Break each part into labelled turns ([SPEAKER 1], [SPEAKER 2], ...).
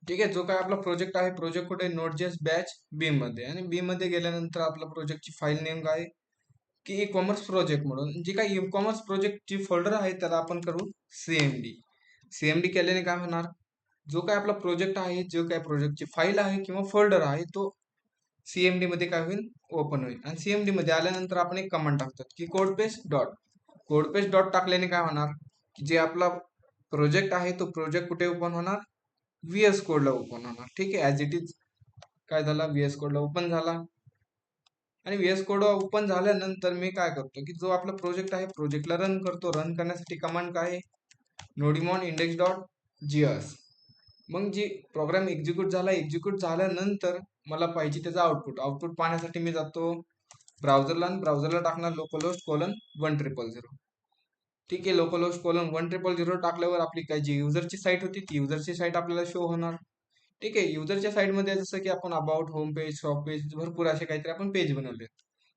[SPEAKER 1] ठीक आहे. जो काय आपला प्रोजेक्ट आहे, प्रोजेक्ट कुठे नोट.js बॅच बी मध्ये, आणि बी मध्ये गेल्यानंतर आपला प्रोजेक्टची फाईल नेम काय की ई कॉमर्स प्रोजेक्ट म्हणून. जी काही ई कॉमर्स प्रोजेक्टची फोल्डर आहे त्याला आपण करू सीएमडी. सीएमडी केल्याने काय होणार, जो काय आपला प्रोजेक्ट आहे, जो काय प्रोजेक्टची फाईल आहे किंवा फोल्डर आहे तो सीएमडी मध्ये काय होईल, ओपन होईल. आणि सीएमडी मध्ये आल्यानंतर आपण एक कमांड टाकतात की कोड पेस्ट डॉट टाकल्याने काय होणार, की जे आपला प्रोजेक्ट आहे तो प्रोजेक्ट कुठे ओपन होणार, व्हीएस कोडला ओपन होणार. ठीक आहे, ऍज इट इज काय झाला, व्हीएस कोडला ओपन झाला. आणि व्हीएस कोड ओपन झाल्यानंतर मी काय करतो की जो आपला प्रोजेक्ट आहे प्रोजेक्टला रन करतो. रन करण्यासाठी कमांड काय आहे, नोडिमॉन इंडेक्स डॉट जीएस. मग जी प्रोग्राम एक्झिक्यूट झाल्यानंतर मला पाहिजे त्याचा आउटपुट पाहण्यासाठी मी जातो ब्राउझरला, आणि ब्राउझरला टाकणार localhost:100. ठीक आहे, localhost:100 टाकल्यावर आपली काय जी युजरची साईट होती ती युजरची साईट आपल्याला शो होणार. ठीक आहे, युजरच्या साईडमध्ये जसं की आपण about, home page, shop page, भरपूर असे काहीतरी आपण पेज बनवले.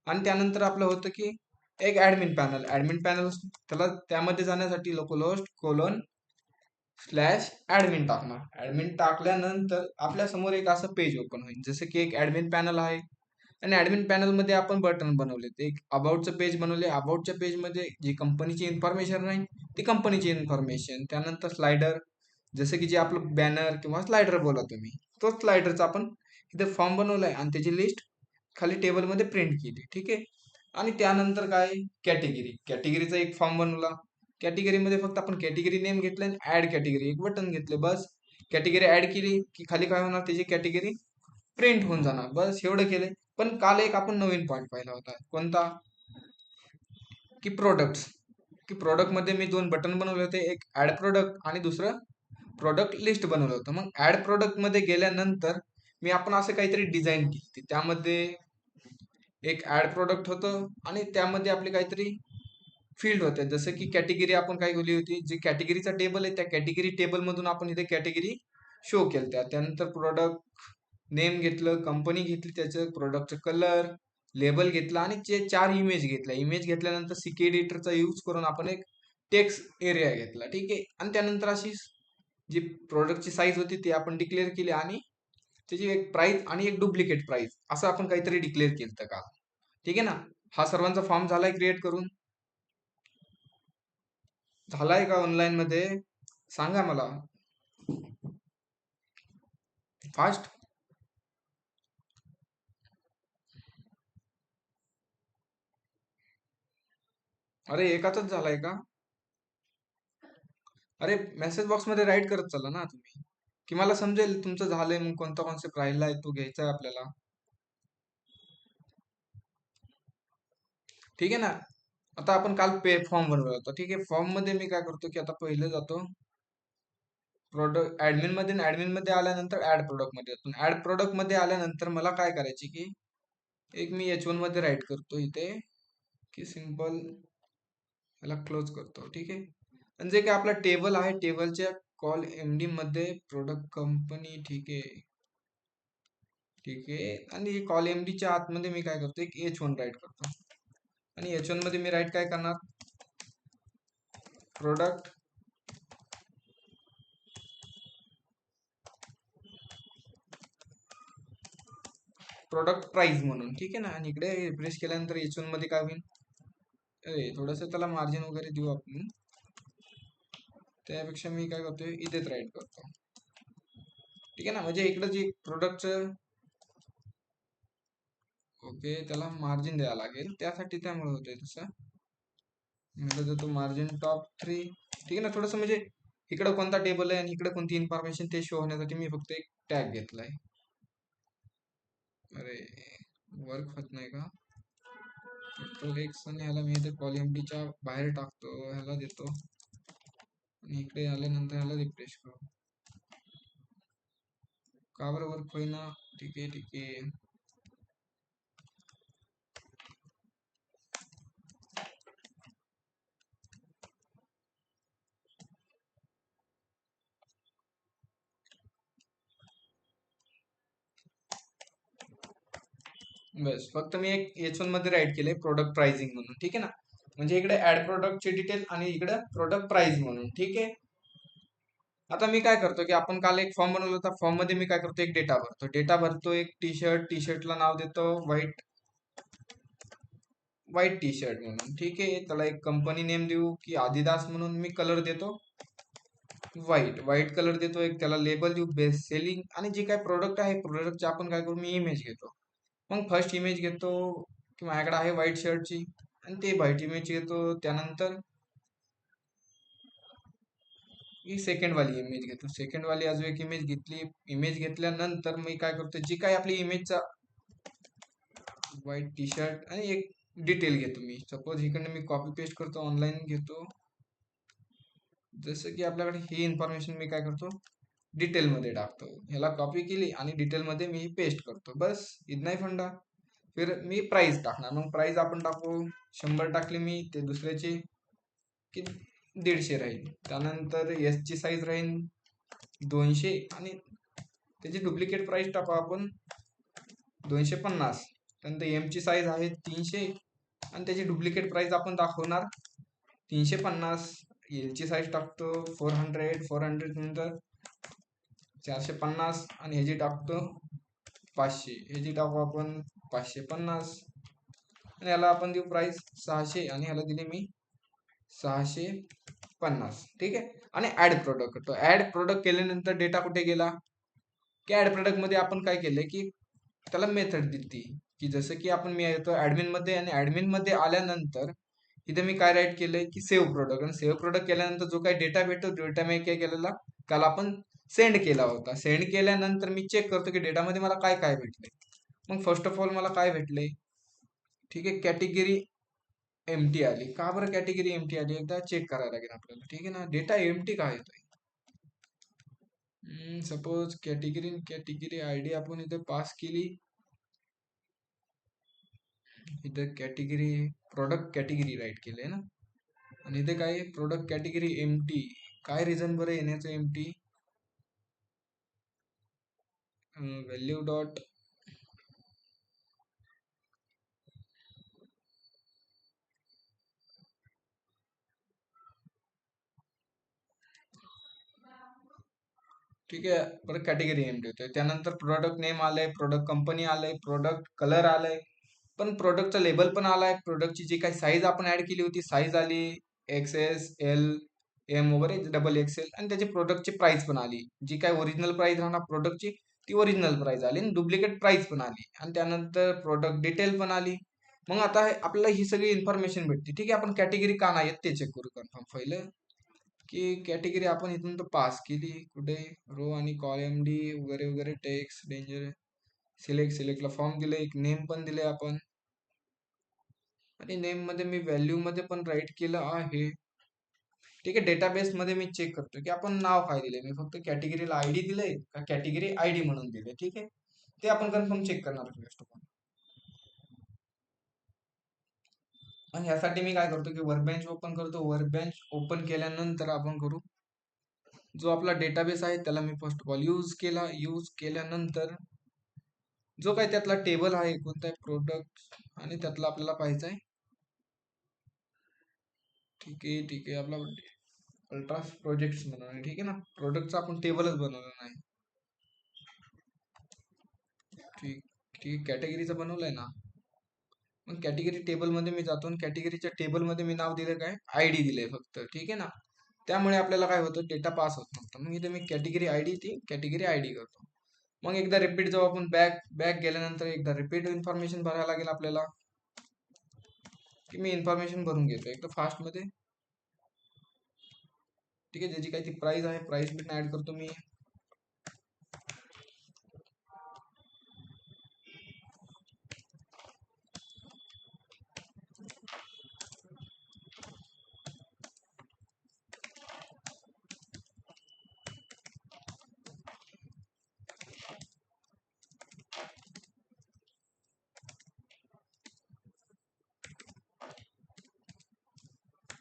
[SPEAKER 1] आणि त्यानंतर आपलं होतं की एक ऍडमिन पॅनल त्याला त्यामध्ये जाण्यासाठी localhost:/admin टाकणार. ऍडमिन टाकल्यानंतर आपल्या समोर एक असं पेज ओपन होईल, जसं की एक ऍडमिन पॅनल आहे. आणि ऍडमिन पॅनल मध्ये आपण बटन बनवले, एक अबाउटचं पेज बनवले. अबाउटच्या पेज मध्ये जी कंपनीची इन्फॉर्मेशन आहे ती कंपनीची इन्फॉर्मेशन, त्यानंतर स्लायडर, जसं की जे आपलं बॅनर किंवा स्लायडर बोला तुम्ही, तोच स्लायडरचा आपण इथे फॉर्म बनवलाय आणि त्याची लिस्ट खाली टेबलमध्ये प्रिंट केली. ठीक आहे, आणि त्यानंतर काय, कॅटेगरीचा एक फॉर्म बनवला. कॅटेगरीमध्ये फक्त आपण कॅटेगरी नेम घेतलं आणि ऍड कॅटेगरी एक बटन घेतलं, बस. कॅटेगरी ऍड केली की खाली काय होणार, त्याची कॅटेगरी प्रिंट होऊन जाणार, बस एवढं केलंय. पण काल एक आपण नवीन पॉईंट पाहिला होता, कोणता की प्रोडक्ट्स. की प्रोडक्ट मध्ये मी दोन बटन बनवले होते, एक ऍड प्रोडक्ट आणि दुसरं प्रोडक्ट लिस्ट बनवलं होतं. मग ऍड प्रोडक्ट मध्ये गेल्यानंतर मी आपण असं काहीतरी डिझाईन केली, त्यामध्ये एक ऍड प्रोडक्ट होतं आणि त्यामध्ये आपले काहीतरी फील्ड होते, जसं की कॅटेगरी आपण काय केली होती, जी कॅटेगरीचा टेबल आहे त्या कॅटेगरी टेबल मधून आपण इथे कॅटेगरी शो केल्या. त्यानंतर प्रोडक्ट नेम घेतलं, कंपनी घेतली, त्याचं प्रोडक्टचं कलर, लेबल घेतला आणि जे 4 इमेज घेतल्या. इमेज घेतल्यानंतर सीके एडिटरचा यूज करून आपण एक टेक्स्ट एरिया घेतला. ठीक आहे, आणि त्यानंतर अशी जी प्रोडक्टची साईज होती ती आपण डिक्लेअर केली, आणि त्याची एक प्राइस आणि एक डुप्लिकेट प्राइस असं आपण काहीतरी डिक्लेअर केलं का. ठीक आहे ना, हा सर्वांचा फॉर्म झालाय क्रिएट करून, झालाय का ऑनलाईन मध्ये, सांगा मला फास्ट. अरे एकातच झालाय का, अरे मेसेज बॉक्स मध्ये राईट करत चला ना तुम्ही, की मला समजेल तुमचं झालंय. मग कोणता कॉन्सेप्ट राहिला आहे तो घ्यायचा आहे आपल्याला. ठीक आहे ना, आता आपण काल पे फॉर्म बनवला होता. ठीक आहे, फॉर्म मध्ये मी काय करतो की आता पहिलं जातो प्रोडक्ट ऍडमिन मध्ये आल्यानंतर ऍड प्रोडक्ट मध्ये जातो. ऍड प्रोडक्ट मध्ये आल्यानंतर मला काय करायचे की एक मी H1 मध्ये राईट करतो इथे की सिंपल, याला क्लोज करतो. ठीक आहे, आणि जे काय आपला टेबल आहे टेबलच्या कॉल एमडी मध्ये प्रोडक्ट कंपनी. ठीक आहे, ठीक आहे, आणि कॉल एमडीच्या आतमध्ये मी काय करतो, एक H1 राईट करतो. आणि H1 मध्ये मी राईट काय करणार, प्रोडक्ट प्रोडक्ट प्राइस म्हणून. ठीक आहे ना, आणि इकडे रिफ्रेश केल्यानंतर H1 मध्ये काय होईल, अरे थोडस त्याला मार्जिन वगैरे देऊ आपण, त्यापेक्षा मी काय करतोय इथेच राईट करतो. ठीक आहे ना, म्हणजे इकडे जे प्रोडक्टचं, ओके, त्याला मार्जिन द्यावं लागेल, त्यासाठी त्यामुळे होतंय तसं. मी देतो मार्जिन टॉप 3. ठीक आहे ना, थोडस म्हणजे इकडे कोणता टेबल आहे आणि इकडे कोणती इन्फॉर्मेशन ते शो होण्यासाठी मी फक्त एक टॅग घेतलाय. अरे वर्क होत नाही का, Ctrl+X, आणि ह्याला मी इथे कॉलमडीच्या बाहेर टाकतो, ह्याला देतो, आणि इकडे आल्यानंतर ह्याला रिफ्रेश करू. का बरं वर्क होईना, ठीक आहे, ठीक आहे. बस फक्त मी एक H1 मध्ये राईट केले प्रोडक्ट प्राइसिंग म्हणून. ठीक आहे ना, म्हणजे इकडे ऍड प्रोडक्टचे डिटेल आणि इकडे प्रोडक्ट प्राइस म्हणून. ठीक आहे, आता मी काय करतो की आपण काल एक फॉर्म बनवला होता, फॉर्म मध्ये मी काय करतो एक डेटा भरतो, एक टी शर्टला नाव देतो व्हाईट व्हाईट टी शर्ट म्हणून. ठीक आहे, त्याला एक कंपनी नेम देऊ की आदिदास म्हणून. मी कलर देतो व्हाईट कलर देतो. एक त्याला लेबल देऊ बेस्ट सेलिंग. आणि जे काय प्रोडक्ट आहे प्रोडक्टचे आपण काय करू, मी इमेज घेतो. मग फर्स्ट इमेज घेतो की माझ्याकडे आहे व्हाईट शर्टची, आणि ते व्हाईट इमेज घेतो. त्यानंतर मी सेकंड वाली इमेज घेतो. सेकंड वाली अजून एक इमेज घेतली. इमेज घेतल्यानंतर मी काय करतो, जी काय आपली इमेजचा व्हाईट टी शर्ट आणि एक डिटेल घेतो. मी सपोज इकडनं मी कॉपी पेस्ट करतो, ऑनलाईन घेतो. जसं की आपल्याकडे ही इन्फॉर्मेशन मी काय करतो, डिटेलमध्ये टाकतो. ह्याला कॉपी केली आणि डिटेलमध्ये मी पेस्ट करतो. बस इतना ही फंडा. फिर मी प्राइस टाकणार. मग प्राइस आपण टाकू 100 टाकली मी, ते दुसऱ्याची की 150 राहील. त्यानंतर एस ची साईज राहील 200 आणि त्याची डुप्लिकेट प्राइस टाकू आपण 250. त्यानंतर एम ची साईज आहे 300 आणि त्याची डुप्लिकेट प्राइस आपण दाखवणार 350. एल ची साईज टाकतो 400 नंतर 450 आणि ह्याची टाकतो 500. ह्याची टाकू आपण 550 आणि याला आपण देऊ प्राइस 600 आणि ह्याला दिले मी 650. ठीक आहे, आणि ऍड प्रोडक्ट करतो. ऍड प्रोडक्ट केल्यानंतर डेटा कुठे गेला की ऍड प्रोडक्ट मध्ये आपण काय केलंय की त्याला मेथड दिली की जसं की आपण मी येतो ऍडमिन मध्ये, आणि ऍडमिन मध्ये आल्यानंतर इथे मी काय राईट केलंय की सेव्ह प्रोडक्ट. आणि सेव्ह प्रोडक्ट केल्यानंतर जो काही डेटा भेटतो, डेटा मी काय केलेला काल आपण सेंड केला होता. सेंड केल्यानंतर मी चेक करतो की डेटामध्ये मला काय काय भेटले. मग फर्स्ट ऑफ ऑल मला काय भेटले, ठीक आहे, कॅटेगरी एमटी आली. का बरं कॅटेगरी एमटी आली, एकदा चेक करायला लागेल आपल्याला. ठीक आहे ना, डेटा एमटी का येतोय. सपोज कॅटेगरी आय डी आपण इथे पास केली. इथं कॅटेगरी प्रोडक्ट कॅटेगरी राईट केले ना, आणि इथे काय प्रोडक्ट कॅटेगरी एमटी. काय रिझन बरं येण्याचं एमटी, व्हॅल्यू डॉट ठीक आहे. परत कॅटेगरी एमटी होते. त्यानंतर प्रोडक्ट नेम आलंय, प्रोडक्ट कंपनी आलंय, प्रोडक्ट कलर आलंय, पण प्रोडक्टचा लेबल पण आलाय. प्रोडक्टची जी काही साईज आपण ऍड केली होती साईज आली एक्सएस एल एम वगैरे डबल एक्सेल, आणि त्याची प्रोडक्टची प्राइस पण आली. जी काय ओरिजिनल प्राइस राहणार प्रोडक्टची ती ओरिजिनल प्राइस आली, आणि डुप्लिकेट प्राइस पण आली, आणि त्यानंतर प्रोडक्ट डिटेल पण आली. मग आता आपल्याला ही सगळी इन्फॉर्मेशन भेटते. ठीक आहे, आपण कॅटेगरी का नाही ते चेक करू कन्फर्म पहिलं की कॅटेगरी आपण इथून तर पास केली कुठे, रो आणि कॉलम डी वगैरे वगैरे, टेक्स्ट डेंजर सिलेक्टला फॉर्म दिले, एक नेम पण दिले आपण, आणि नेम मध्ये मी व्हॅल्यू मध्ये पण राईट केलं आहे. ठीक आहे, डेटाबेस मध्ये मी चेक करतो की आपण नाव काय दिले. मी फक्त कॅटेगरीला आयडी दिलंय का कॅटेगरी आयडी म्हणून दिले. ठीक आहे, ते आपण कन्फर्म चेक करणार फर्स्ट ऑफ ऑल. आणि यासाठी मी काय करतो की वर्कबेंच ओपन करतो. वर्कबेंच ओपन केल्यानंतर आपण करू, जो आपला डेटाबेस आहे त्याला मी फर्स्ट ऑफ ऑल यूज केला. यूज केल्यानंतर जो काही त्यातला टेबल आहे कोणता प्रोडक्ट, आणि त्यातला आपल्याला पाहायचा आहे. ठीक आहे आपला अल्ट्रा प्रोजेक्ट बनवणे. ठीक आहे ना, प्रोडक्टचा आपण टेबलच बनवलं नाही. ठीक ठीक कॅटेगरीचा बनवलाय ना. मग कॅटेगरी टेबल मध्ये मी जातो, आणि कॅटेगरीच्या टेबल मध्ये मी नाव दिलं काय आयडी दिलंय फक्त. ठीक आहे ना, त्यामुळे आपल्याला काय होतं डेटा पास होत नव्हतं. मग इथे मी कॅटेगरी आयडी ती कॅटेगरी आयडी करतो. मग एकदा रिपीट जाऊ आपण बॅक बॅक गेल्यानंतर एकदा रिपीट इन्फॉर्मेशन भरायला लागेल आपल्याला, की मी इन्फॉर्मेशन भरून घेतो एकदम फास्ट मध्ये. ठीक आहे, ज्याची काही ती प्राइस आहे प्राइस पण ऍड करतो मी.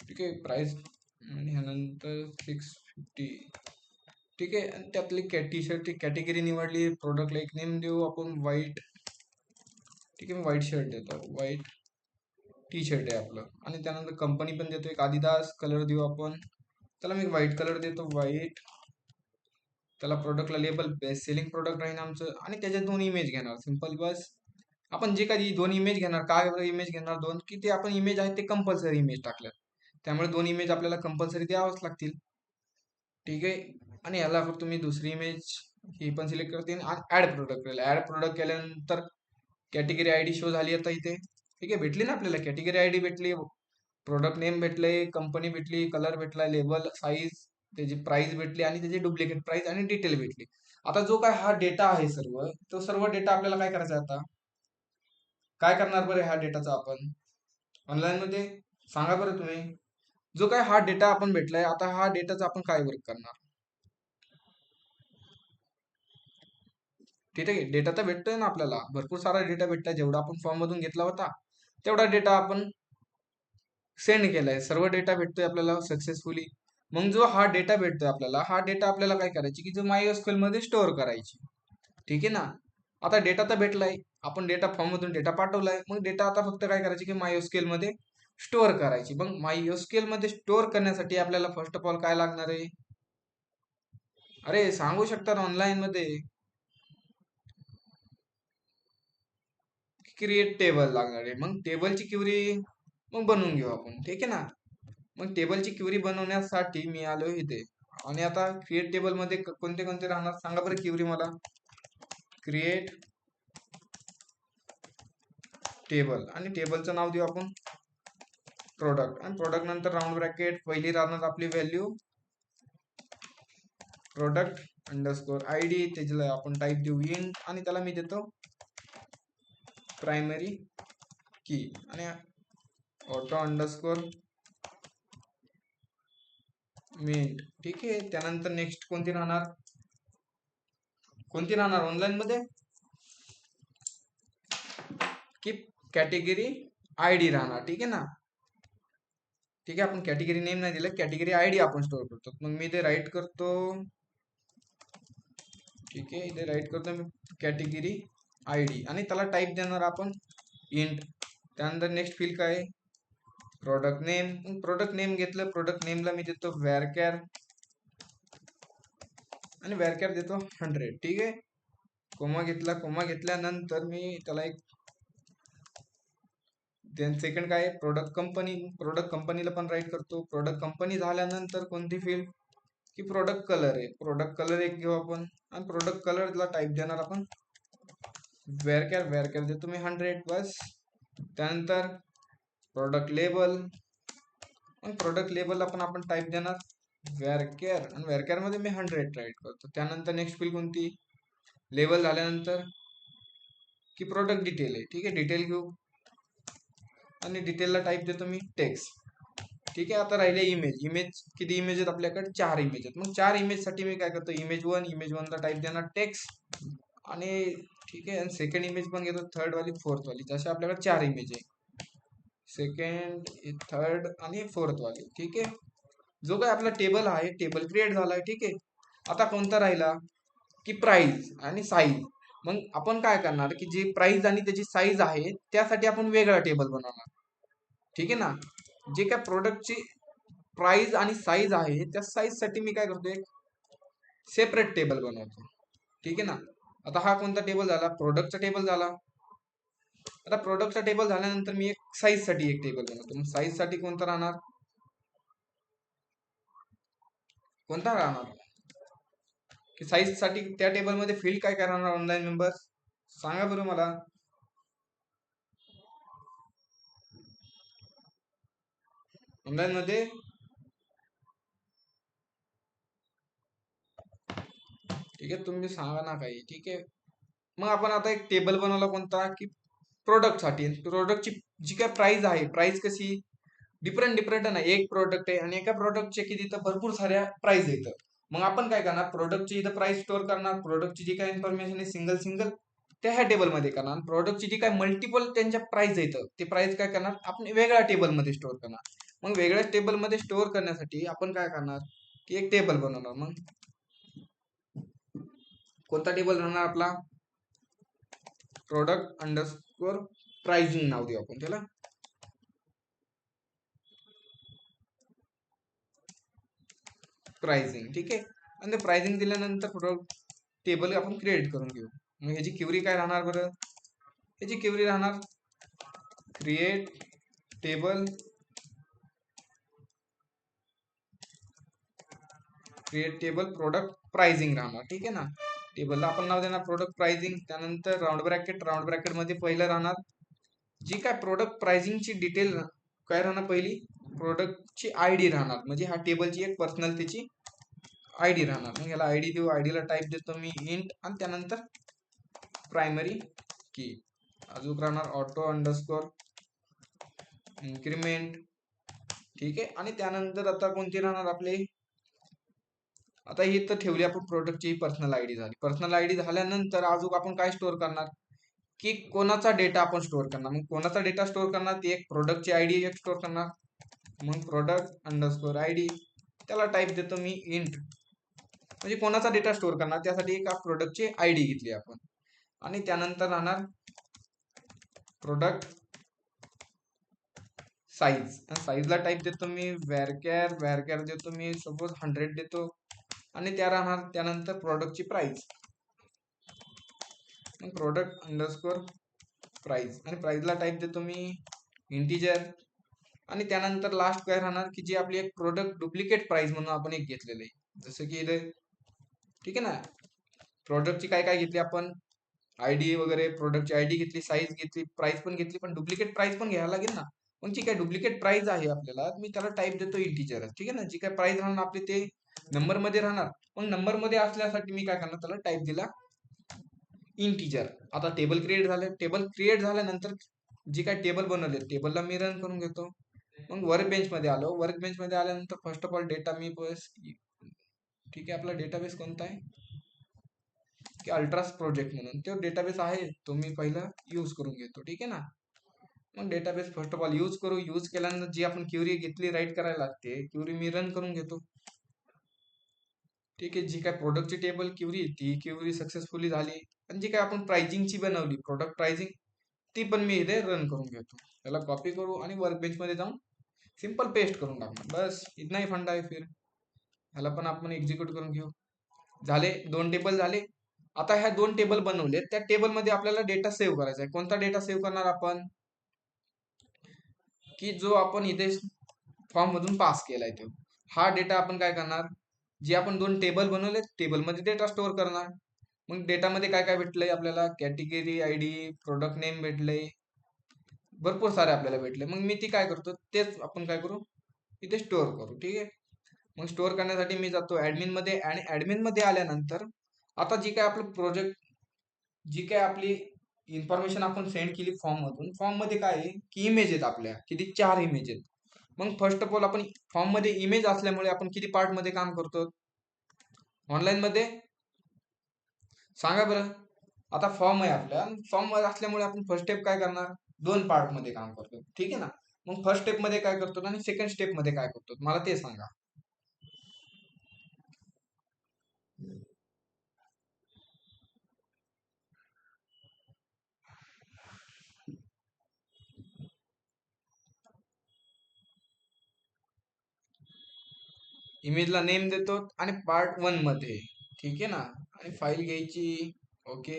[SPEAKER 1] ठीक आहे, प्राइस आणि ह्यानंतर 650. ठीक आहे, आणि त्यातली टी शर्टची कॅटेगरी निवडली. प्रोडक्टला एक नेम देऊ आपण व्हाईट. ठीक आहे, मी व्हाईट शर्ट देतो, व्हाईट टी शर्ट आहे आपलं. आणि त्यानंतर कंपनी पण देतो एक आदिदास. कलर देऊ आपण, त्याला मी व्हाईट कलर देतो, व्हाईट त्याला प्रोडक्टला लेबल बेस्ट सेलिंग प्रोडक्ट राहील आमचं, आणि त्याच्यात दोन इमेज घेणार सिंपल बस. आपण जे काही दोन इमेज घेणार, काय इमेज घेणार दोन, की ते आपण इमेज आहेत ते कंपल्सरी इमेज टाकल्यात, त्यामुळे दोन इमेज आपल्याला कंपल्सरी द्यावंच लागतील. ठीक आहे. आणि याला फक्त तुम्ही दुसरी इमेज ही पण सिलेक्ट करते आणि ऍड प्रोडक्ट केलं. ऍड प्रोडक्ट केल्यानंतर कॅटेगरी आयडी शो झाली आता इथे. ठीक आहे, भेटली ना आपल्याला कॅटेगरी आयडी भेटली, प्रोडक्ट नेम भेटले, कंपनी भेटली, कलर भेटला, लेबल, साईज, त्याची प्राइस भेटली आणि त्याची डुप्लिकेट प्राइस आणि डिटेल भेटली. आता जो काय हा डेटा आहे सर्व, तो सर्व डेटा आपल्याला काय करायचा आहे आता, काय करणार बरं ह्या डेटाचा आपण ऑनलाईन मध्ये, सांगा बरं तुम्ही. जो काय हा डेटा आपण भेटलाय, आता हा डेटाचा आपण काय वर्क करणार. ठीक आहे, डेटा तर भेटतोय ना आपल्याला, भरपूर सारा डेटा भेटतोय, जेवढा आपण फॉर्म मधून घेतला होता तेवढा डेटा आपण सेंड केलाय, सर्व डेटा भेटतोय आपल्याला सक्सेसफुली. मग जो हा डेटा भेटतोय आपल्याला, हा डेटा आपल्याला काय करायची की जो MySQL मध्ये स्टोअर करायची. ठीक आहे ना. आता डेटा तर भेटलाय, आपण डेटा फॉर्म मधून डेटा पाठवलाय, मग डेटा आता फक्त काय करायची की MySQL मध्ये स्टोअर करायची. मग MySQL मध्ये स्टोअर करण्यासाठी आपल्याला फर्स्ट ऑफ ऑल काय लागणार आहे, अरे सांगू शकतात ऑनलाईन मध्ये, क्रिएट टेबल लागणार आहे. मग टेबलची क्वेरी मग बनवून घेऊ आपण. ठीक आहे ना. मग टेबलची क्वेरी बनवण्यासाठी मी आलो इथे, आणि आता क्रिएट टेबल मध्ये कोणते कोणते राहणार सांगा बरं क्वेरी मला. क्रिएट टेबल, आणि टेबलचं नाव देऊ आपण प्रोडक्ट, आणि प्रोडक्ट नंतर राऊंड ब्रॅकेट, पहिली राहणार आपली व्हॅल्यू प्रोडक्ट अंडरस्कोर आयडी, त्याच्याला आपण टाईप देऊ इंट, आणि त्याला मी देतो प्रायमरी की, आणि ऑटो अंडरस्कोर मिंट. ठीक आहे. त्यानंतर नेक्स्ट कोणती राहणार, कोणती राहणार ऑनलाईन मध्ये, की कॅटेगरी आयडी राहणार. ठीक आहे ना. ठीक आहे, आपण कॅटेगरी नेम नाही दिलं, कॅटेगरी आयडी आपण स्टोअर करतो. मग मी ते राईट करतो. ठीक आहे, इथे राईट करतो मी कॅटेगरी आयडी, आणि त्याला टाईप देणार आपण इंट. त्यानंतर नेक्स्ट फील्ड काय, प्रोडक्ट नेम. प्रोडक्ट नेम घेतलं, प्रोडक्ट नेमला मी देतो व्हॅरकॅर, आणि व्हॅरकॅर देतो 100. ठीक आहे. कोमा घेतला, कोमा घेतल्यानंतर मी त्याला एक सेकंड काय, प्रोडक्ट कंपनी. प्रोडक्ट कंपनीला पण राईट करतो. प्रोडक्ट कंपनी झाल्यानंतर कोणती फील्ड, की प्रोडक्ट कलर आहे, प्रोडक्ट कलर एक घेऊ आपण, आणि प्रोडक्ट कलरला टाईप देणार आपण व्हॅरकॅर. व्हॅरकॅर देतो मी 100 बस. त्यानंतर प्रोडक्ट लेबल, आणि प्रोडक्ट लेबलला पण आपण टाईप देणार व्हॅरकॅर, आणि व्हॅरकॅर मध्ये मी 100 राईट करतो. त्यानंतर नेक्स्ट फील्ड कोणती, लेबल झाल्यानंतर की प्रोडक्ट डिटेल आहे. ठीक आहे, डिटेल घेऊ, आणि डिटेलला टाईप देतो मी टेक्स्ट. ठीक आहे. आता राहिले इमेज. इमेज किती इमेज आहेत आपल्याकडे, 4 इमेज आहेत. मग 4 इमेज साठी मी काय करतो, इमेज 1 ला टाईप देणार टेक्स्ट, आणि ठीक आहे, आणि सेकंड इमेज पण घेतो, थर्ड वाली, फोर्थ वाली, जसे आपल्याकडे 4 इमेज आहे, सेकंड, थर्ड आणि फोर्थ वाली. ठीक आहे. जो काय आपला टेबल आहे, टेबल क्रिएट झालाय. ठीक आहे. आता कोणता राहिला, की प्राइस आणि साईज. मग आपण काय करणार, की जे प्राइस आणि त्याची साईज आहे त्यासाठी आपण वेगळा टेबल बनवणार. ठीक आहे ना. जे काय प्रोडक्टची प्राइस आणि साईज आहे त्या साईज साठी मी काय करतो, एक सेपरेट टेबल बनवतो. ठीक आहे ना. आता हा कोणता टेबल झाला, प्रोडक्टचा टेबल झाला. आता प्रोडक्टचा टेबल झाल्यानंतर मी एक साईज साठी एक टेबल बनवतो. मग साईज साठी कोणता राहणार, कोणता राहणार, की साईज साठी त्या टेबल मध्ये फील्ड काय काय राहणार ऑनलाईन मेंबर्स, सांगा बरं मला. ऑनलाईन मध्ये ठीक आहे, तुम्ही सांगा ना काही. ठीक आहे. मग आपण आता एक टेबल बनवला कोणता, की प्रोडक्ट साठी. प्रोडक्टची जी काय प्राइस आहे, प्राइस कशी डिफरंट डिफरंट आहे, एक प्रोडक्ट आहे आणि एका प्रोडक्टचे किती तर भरपूर साऱ्या प्राइस येतं. मग आपण काय करणार, प्रोडक्टची इथं प्राइस स्टोअर करणार, प्रोडक्टची जी काय इन्फॉर्मेशन आहे सिंगल सिंगल त्या ह्या टेबल मध्ये करणार. प्रोडक्टची जी काय मल्टिपल त्यांच्या प्राइस येतं ते प्राइस काय करणार, आपण वेगळ्या टेबल मध्ये स्टोअर करणार. मग वेगळ्या टेबल मध्ये स्टोअर करण्यासाठी आपण काय करणार, की एक टेबल बनवणार. मग कोणता टेबल राहणार आपला, प्रोडक्ट अंडरस्कोर प्राइसिंग नाव देऊ आपण त्याला. प्राइसिंग. ठीक आहे. आणि ते प्राइसिंग दिल्यानंतर प्रोडक्ट टेबल आपण क्रिएट करून घेऊ. मग ह्याची क्युरी काय राहणार बरं? ह्याची क्युरी राहणार क्रिएट टेबल प्रोडक्ट प्राइसिंग राहणार. ठीक आहे ना. टेबलला आपण नाव देणार प्रोडक्ट प्राइसिंग. त्यानंतर राऊंड ब्रॅकेट मध्ये पहिलं राहणार जी काय प्रोडक्ट प्राइसिंगची डिटेल काय राहणार, पहिली प्रोडक्टची आयडी राहणार, म्हणजे हा टेबलची एक पर्सनल त्याची आयडी राहणार. मग याला आयडी देऊ. आयडीला टाईप देतो मी इंट आणि त्यानंतर प्रायमरी की. अजून राहणार ऑटो अंडरस्कोर इन्क्रीमेंट. ठीक आहे. आणि त्यानंतर आता कोणती राहणार आपले, आता ही तर ठेवली आपण प्रोडक्टची पर्सनल आयडी झाली. पर्सनल आयडी झाल्यानंतर अजून आपण काय स्टोअर करणार की कोणाचा डेटा आपण स्टोअर करणार. मग कोणाचा डेटा स्टोअर करणार, ती एक प्रोडक्टची आयडी एक स्टोअर करणार. मग प्रोडक्ट अंडरस्कोर आयडी, त्याला टाईप देतो मी इंट, म्हणजे कोणाचा डेटा स्टोअर करणार त्यासाठी एका प्रोडक्टची आयडी घेतली आपण. आणि त्यानंतर राहणार प्रोडक्ट साईज. साईजला टाईप देतो मी व्हॅरकॅर देतो मी सपोज 100 देतो. आणि त्या राहणार त्यानंतर प्रोडक्टची प्राइस, प्रोडक्ट अंडरस्कोर प्राइस. आणि प्राइसला टाईप देतो मी इंटिजर. आणि त्यानंतर लास्ट काय राहणार की जी आपली एक प्रोडक्ट डुप्लिकेट प्राइस म्हणून आपण एक घेतलेलं आहे, जसं की इथे. ठीक आहे ना. प्रोडक्टची काय काय घेतली आपण, आयडी वगैरे, प्रोडक्टची आयडी घेतली, साईज घेतली, प्राइस पण घेतली, पण डुप्लिकेट प्राइस पण घ्यायला लागेल ना. मग जी काय डुप्लिकेट प्राइस आहे आपल्याला, मी त्याला टाईप देतो इंटिजर. ठीक आहे ना. जी काय प्राइस राहणार आपली ते नंबर मध्ये राहणार. मग नंबर मध्ये असल्यासाठी मी काय करणार, त्याला टाईप दिला इंटिजर. आता टेबल क्रिएट झालं. टेबल क्रिएट झाल्यानंतर जी काय टेबल बनवले, टेबलला मी रन करून घेतो. मग वर्क बेंच मध्ये आलो. वर्क बेंच मध्ये आल्यानंतर फर्स्ट ऑफ ऑल डेटा मी बस. ठीक आहे. आपला डेटाबेस कोणता आहे की अल्ट्रास प्रोजेक्ट म्हणून तो डेटाबेस आहे, तो मी पहिला यूज करून घेतो. ठीक आहे ना. मग database first of all use करू. यूज केल्यानंतर जी आपण क्युरी घेतली राईट करायला लागते, क्युरी मी रन करून घेतो. ठीक आहे. जी काय प्रोडक्टची टेबल क्युरी, ती क्युरी सक्सेसफुली झाली. आणि जी काय आपण प्राइसिंगची बनवली प्रोडक्ट प्राइसिंग, ती पण मी इथे रन करून घेतो. त्याला कॉपी करू आणि वर्क बेंच मध्ये जाऊन सिंपल पेस्ट करून टाकणार. बस इतना ही फंडा आहे. फिर ह्याला पण आपण एक्झिक्यूट करून घेऊ. झाले, 2 टेबल झाले. आता ह्या 2 टेबल बनवले, त्या टेबल मध्ये आपल्याला डेटा सेव्ह करायचा आहे. कोणता डेटा सेव्ह करणार आपण, की जो आपण इथे फॉर्म मधून पास केलाय तो. हा डेटा आपण काय करणार, जे आपण 2 टेबल बनवले टेबलमध्ये डेटा स्टोअर करणार. मग डेटामध्ये काय काय भेटलंय आपल्याला, कॅटेगरी आयडी, प्रोडक्ट नेम भेटलंय, भरपूर सारे आपल्याला भेटले. मग मी ती काय करतो, तेच आपण काय करू इथे स्टोअर करू. ठीक आहे. मग स्टोअर करण्यासाठी मी जातो ऍडमिन मध्ये. आणि ऍडमिन मध्ये आल्यानंतर आता जी काय आपलं प्रोजेक्ट, जी काय आपली इन्फॉर्मेशन आपण सेंड केली फॉर्म मधून, फॉर्म मध्ये काय आहे की इमेज आहेत आपल्या, किती 4 इमेज आहेत. मग फर्स्ट ऑफ ऑल आपण फॉर्म मध्ये इमेज असल्यामुळे आपण किती पार्ट मध्ये काम करतो ऑनलाईन मध्ये, सांगा बरं. आता फॉर्म आहे आपल्या, फॉर्म मध्ये असल्यामुळे आपण फर्स्ट स्टेप काय करणार, 2 पार्ट मध्ये काम करतो. ठीक आहे ना. मग फर्स्ट स्टेप मध्ये काय करतो आणि सेकंड स्टेप मध्ये काय करतो, मला ते सांगा. इमेजला नेम देतो आणि पार्ट 1 मध्ये. ठीक आहे ना. आणि फाईल घ्यायची. ओके.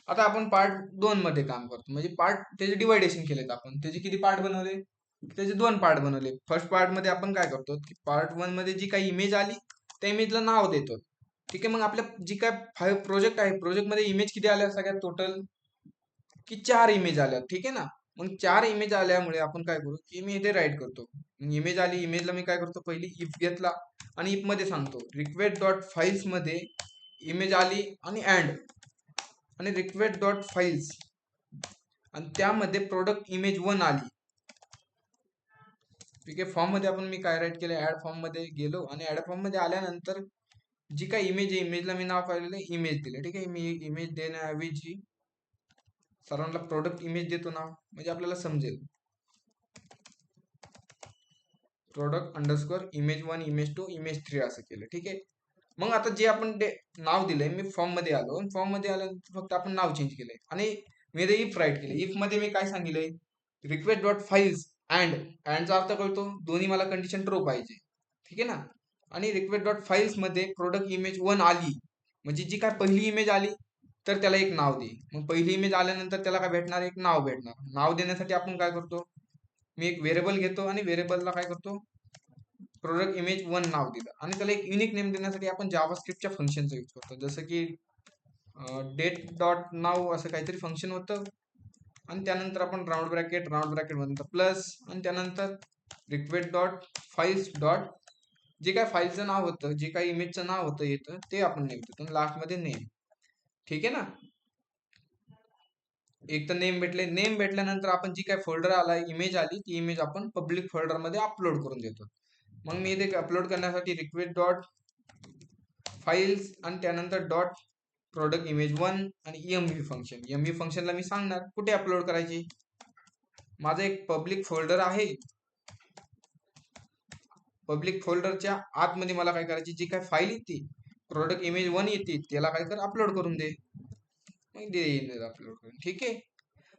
[SPEAKER 1] आता आपण पार्ट 2 मध्ये काम करतो, म्हणजे पार्ट त्याचे डिवायडेशन केलेत आपण. त्याचे किती पार्ट बनवले, त्याचे 2 पार्ट बनवले. फर्स्ट पार्ट मध्ये आपण काय करतो की पार्ट 1 मध्ये जी काही इमेज आली त्या इमेजला नाव देतो. ठीक आहे. मग आपल्या जी काय प्रोजेक्ट आहे, प्रोजेक्ट मध्ये इमेज किती आल्या सगळ्यात टोटल, की 4 इमेज आल्या. ठीक आहे ना. मग 4 इमेज आल्यामुळे आपण काय करू की मी इथे राईट करतो. इमेज आली, इमेजला मी काय करतो, पहिली इफ घेतला आणि इफ मध्ये सांगतो रिक्वेस्ट डॉट फाईल्स मध्ये इमेज आली आणि अँड, आणि रिक्वेस्ट डॉट फाईल्स आणि त्यामध्ये प्रोडक्ट इमेज 1 आली. ठीक आहे. फॉर्म मध्ये आपण मी काय राईट केलं, ऍड फॉर्म मध्ये गेलो आणि ऍड फॉर्म मध्ये आल्यानंतर जी काही इमेज आहे, इमेजला मी नाव पाहिलेलं इमेज दिले. ठीक आहे. मी इमेज देण्याऐवजी सर्वांना प्रोडक्ट इमेज देतो नाव, म्हणजे आपल्याला समजेल. Product underscore image 1, image 2, image 3 असं केलं. ठीक आहे. मग आता जे आपण नाव दिलंय, मी फॉर्म मध्ये आलो, फॉर्म मध्ये आल्यानंतर फक्त आपण नाव चेंज केलंय आणि मी इफ राईट केले. इफ मध्ये मी काय सांगितलंय, रिक्वेस्ट डॉट फाईल्स अँडचा अर्थ कळतो, दोन्ही मला कंडिशन ट्रू पाहिजे. ठीक आहे ना. आणि रिक्वेस्ट डॉट फाईल्स मध्ये प्रोडक्ट इमेज 1 आली, म्हणजे जी काय पहिली इमेज आली तर त्याला एक नाव दे. मग पहिली इमेज आल्यानंतर त्याला काय भेटणार, एक नाव भेटणार. नाव देण्यासाठी आपण काय करतो, मी एक व्हेरिएबल घेतो आणि व्हेरिएबलला काय करतो, प्रोडक्ट इमेज 1 नाव दिलं आणि त्याला एक युनिक नेम देण्यासाठी आपण जावास्क्रिप्टच्या फंक्शनचा यूज करतो. जसं की डेट डॉट नाव असं काहीतरी फंक्शन होतं आणि त्यानंतर आपण राऊंड ब्रॅकेट नंतर प्लस आणि त्यानंतर request dot files dot J काय फाईलचं नाव होतं, जे काही इमेजचं नाव होतं येतं ते आपण नेम देतो, लास्टमध्ये नेम. ठीक आहे ना. एक तर नेम भेटले, नेम भेटल्यानंतर आपण जी काय फोल्डर आला, इमेज आली, ती इमेज आपण पब्लिक फोल्डर मध्ये अपलोड करून देतो. मग मी इथे अपलोड करण्यासाठी रिक्वेस्ट डॉट फाईल्स आणि त्यानंतर डॉट प्रोडक्ट इमेज 1 आणि एमव्ही फंक्शन. एमव्ही फंक्शनला मी सांगणार कुठे अपलोड करायची. माझं एक पब्लिक फोल्डर आहे, पब्लिक फोल्डरच्या आतमध्ये मला काय करायची, जी काय फाईल येते प्रोडक्ट इमेज 1 येते त्याला काय कर, अपलोड करून दे. मग दे अपलोड करून. ठीक आहे.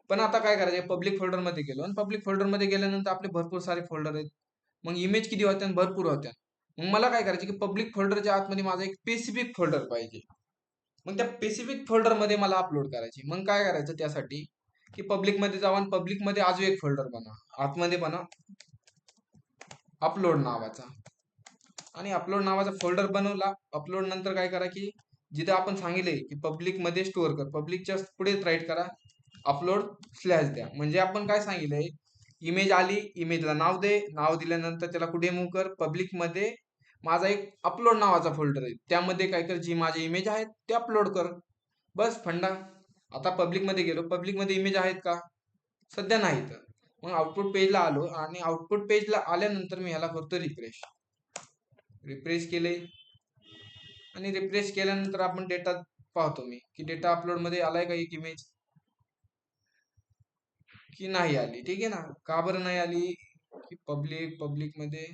[SPEAKER 1] पण आता काय करायचं, पब्लिक फोल्डर मध्ये गेलो आणि पब्लिक फोल्डर मध्ये गेल्यानंतर आपले भरपूर सारे फोल्डर आहेत. मग इमेज किती होत्या, भरपूर होत्या. मग मला काय करायचं की पब्लिक फोल्डरच्या आतमध्ये माझा एक स्पेसिफिक फोल्डर पाहिजे. मग त्या स्पेसिफिक फोल्डर मध्ये मला अपलोड करायची. मग काय करायचं त्यासाठी, की पब्लिक मध्ये जावा आणि पब्लिक मध्ये अजून एक फोल्डर बनवा, आतमध्ये बनवा अपलोड नावाचा. आणि अपलोड नावाचा फोल्डर बनवला. अपलोड नंतर काय करा, की जिथे आपण सांगितले की पब्लिक मध्ये स्टोअर कर, पब्लिकच्या पुढेच राईट करा, अपलोड स्लॅश द्या. म्हणजे आपण काय सांगितलंय, इमेज आली, इमेजला नाव दे, नाव दिल्यानंतर त्याला कुठे मूव्ह कर, पब्लिक मध्ये माझा एक अपलोड नावाचा फोल्डर आहे, त्यामध्ये काय कर, जी माझी इमेज आहेत ते अपलोड कर. बस फंडा. आता पब्लिक मध्ये गेलो, पब्लिक मध्ये इमेज आहेत का, सध्या नाही. तर मग आउटपुट पेजला आलो आणि आउटपुट पेजला आल्यानंतर मी ह्याला करतो रिफ्रेश. रिफ्रेश केले आणि रिफ्रेश केल्यानंतर आपण डेटा पाहतो मी, की डेटा अपलोड मध्ये आलाय का एक इमेज, की नाही आली. ठीक आहे ना. का बरं नाही आली, की पब्लिक मध्ये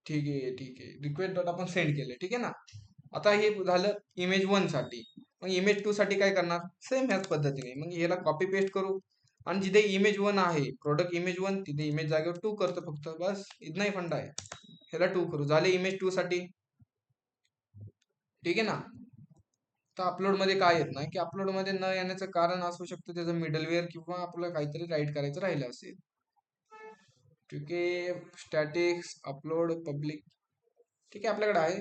[SPEAKER 1] ठीक आहे रिक्वेस्ट डॉट आपण सेंड केले. ठीक आहे ना. आता हे झालं इमेज 1 साठी. मग इमेज 2 साठी काय करणार, सेम ह्याच पद्धतीने. मग याला कॉपी पेस्ट करू आणि जिथे इमेज 1 आहे, प्रोडक्ट इमेज 1, तिथे इमेज जागेवर 2 करतो फक्त, बस इतना ही फंडा आहे. ह्याला 2 करू, झाले इमेज 2 साठी. ठीक आहे ना. तर अपलोड मध्ये काय येत नाही, की अपलोड मध्ये न येण्याचं कारण असू शकतं त्याचं मिडलवेअर किंवा आपलं काहीतरी राईट करायचं राहिलं असेल. ठीक आहे. Statics upload public. ठीक आहे, आपल्याकडे आहे.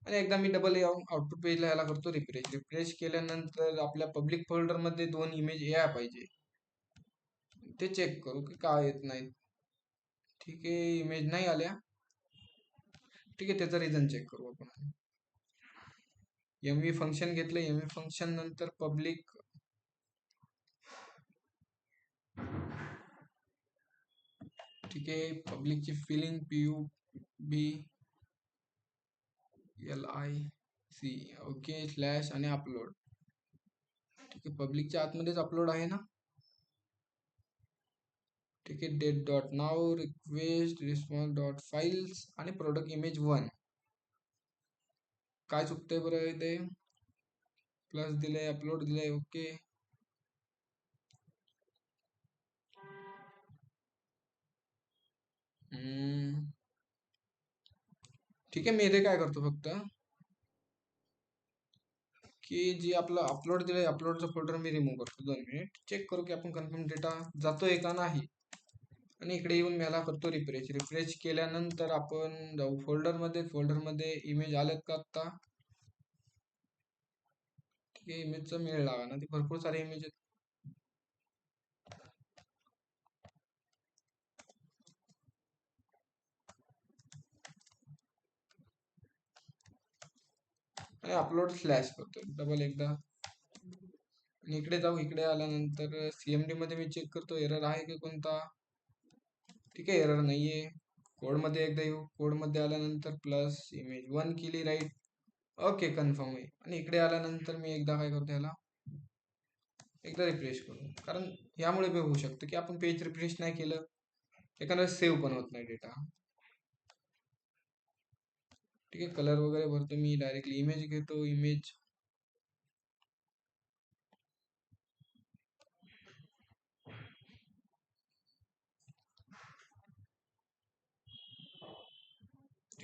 [SPEAKER 1] आणि एकदा मी डबल येऊन आउटपुट पेजला याला करतो रिफ्रेश. रिफ्रेश केल्यानंतर आपल्या पब्लिक फोल्डर मध्ये 2 इमेज यायला पाहिजे, ते चेक करू की का येत नाहीत. ठीक आहे, इमेज नाही आल्या. ठीक आहे, त्याचा रिझन चेक करू आपण. एमव्ही फंक्शन घेतलं, एमव्ही फंक्शन नंतर पब्लिक, ठीक आहे, पब्लिकची फिलिंग PUBLIC, ओके, स्लॅश आणि अपलोड. ठीक आहे, पब्लिकच्या आतमध्येच अपलोड आहे ना. ठीक आहे, डेट डॉट नाव, रिक्वेस्ट रिस्पॉन्स डॉट फाईल्स आणि प्रोडक्ट इमेज 1. काय चुकतंय बरं इथे, प्लस दिलंय, अपलोड दिलंय, ओके. ठीक आहे, मी इथे काय करतो फक्त, की जी आपलं अपलोड दिलंय, अपलोडचं फोल्डर मी रिमूव्ह करतो. 2 मिनिट चेक करू की आपण कन्फर्म डेटा जातोय का नाही. आणि इकडे येऊन मी याला करतो रिफ्रेश. रिफ्रेश केल्यानंतर आपण जाऊ फोल्डरमध्ये इमेज आलेत का आता. ठीक आहे, इमेजचा मेळ लागा ना, ते भरपूर सारे इमेज आहेत. आणि अपलोड स्लॅश करतो डबल एकदा. आणि इकडे जाऊ, इकडे आल्यानंतर CMD मध्ये मी चेक करतो एरर आहे की कोणता. ठीक आहे, एरर नाहीये. कोड मध्ये एकदा येऊ, कोड मध्ये आल्यानंतर प्लस इमेज 1 केली, राईट, ओके, कन्फर्म आहे. आणि इकडे आल्यानंतर मी एकदा काय करतो, याला एकदा रिफ्रेश करू, कारण यामुळे बी होऊ शकतं की आपण पेज रिफ्रेश नाही केलं, एखाद्या सेव्ह पण होत नाही डेटा. ठीक आहे, कलर वगैरे भरतो मी, डायरेक्टली इमेज घेतो, इमेज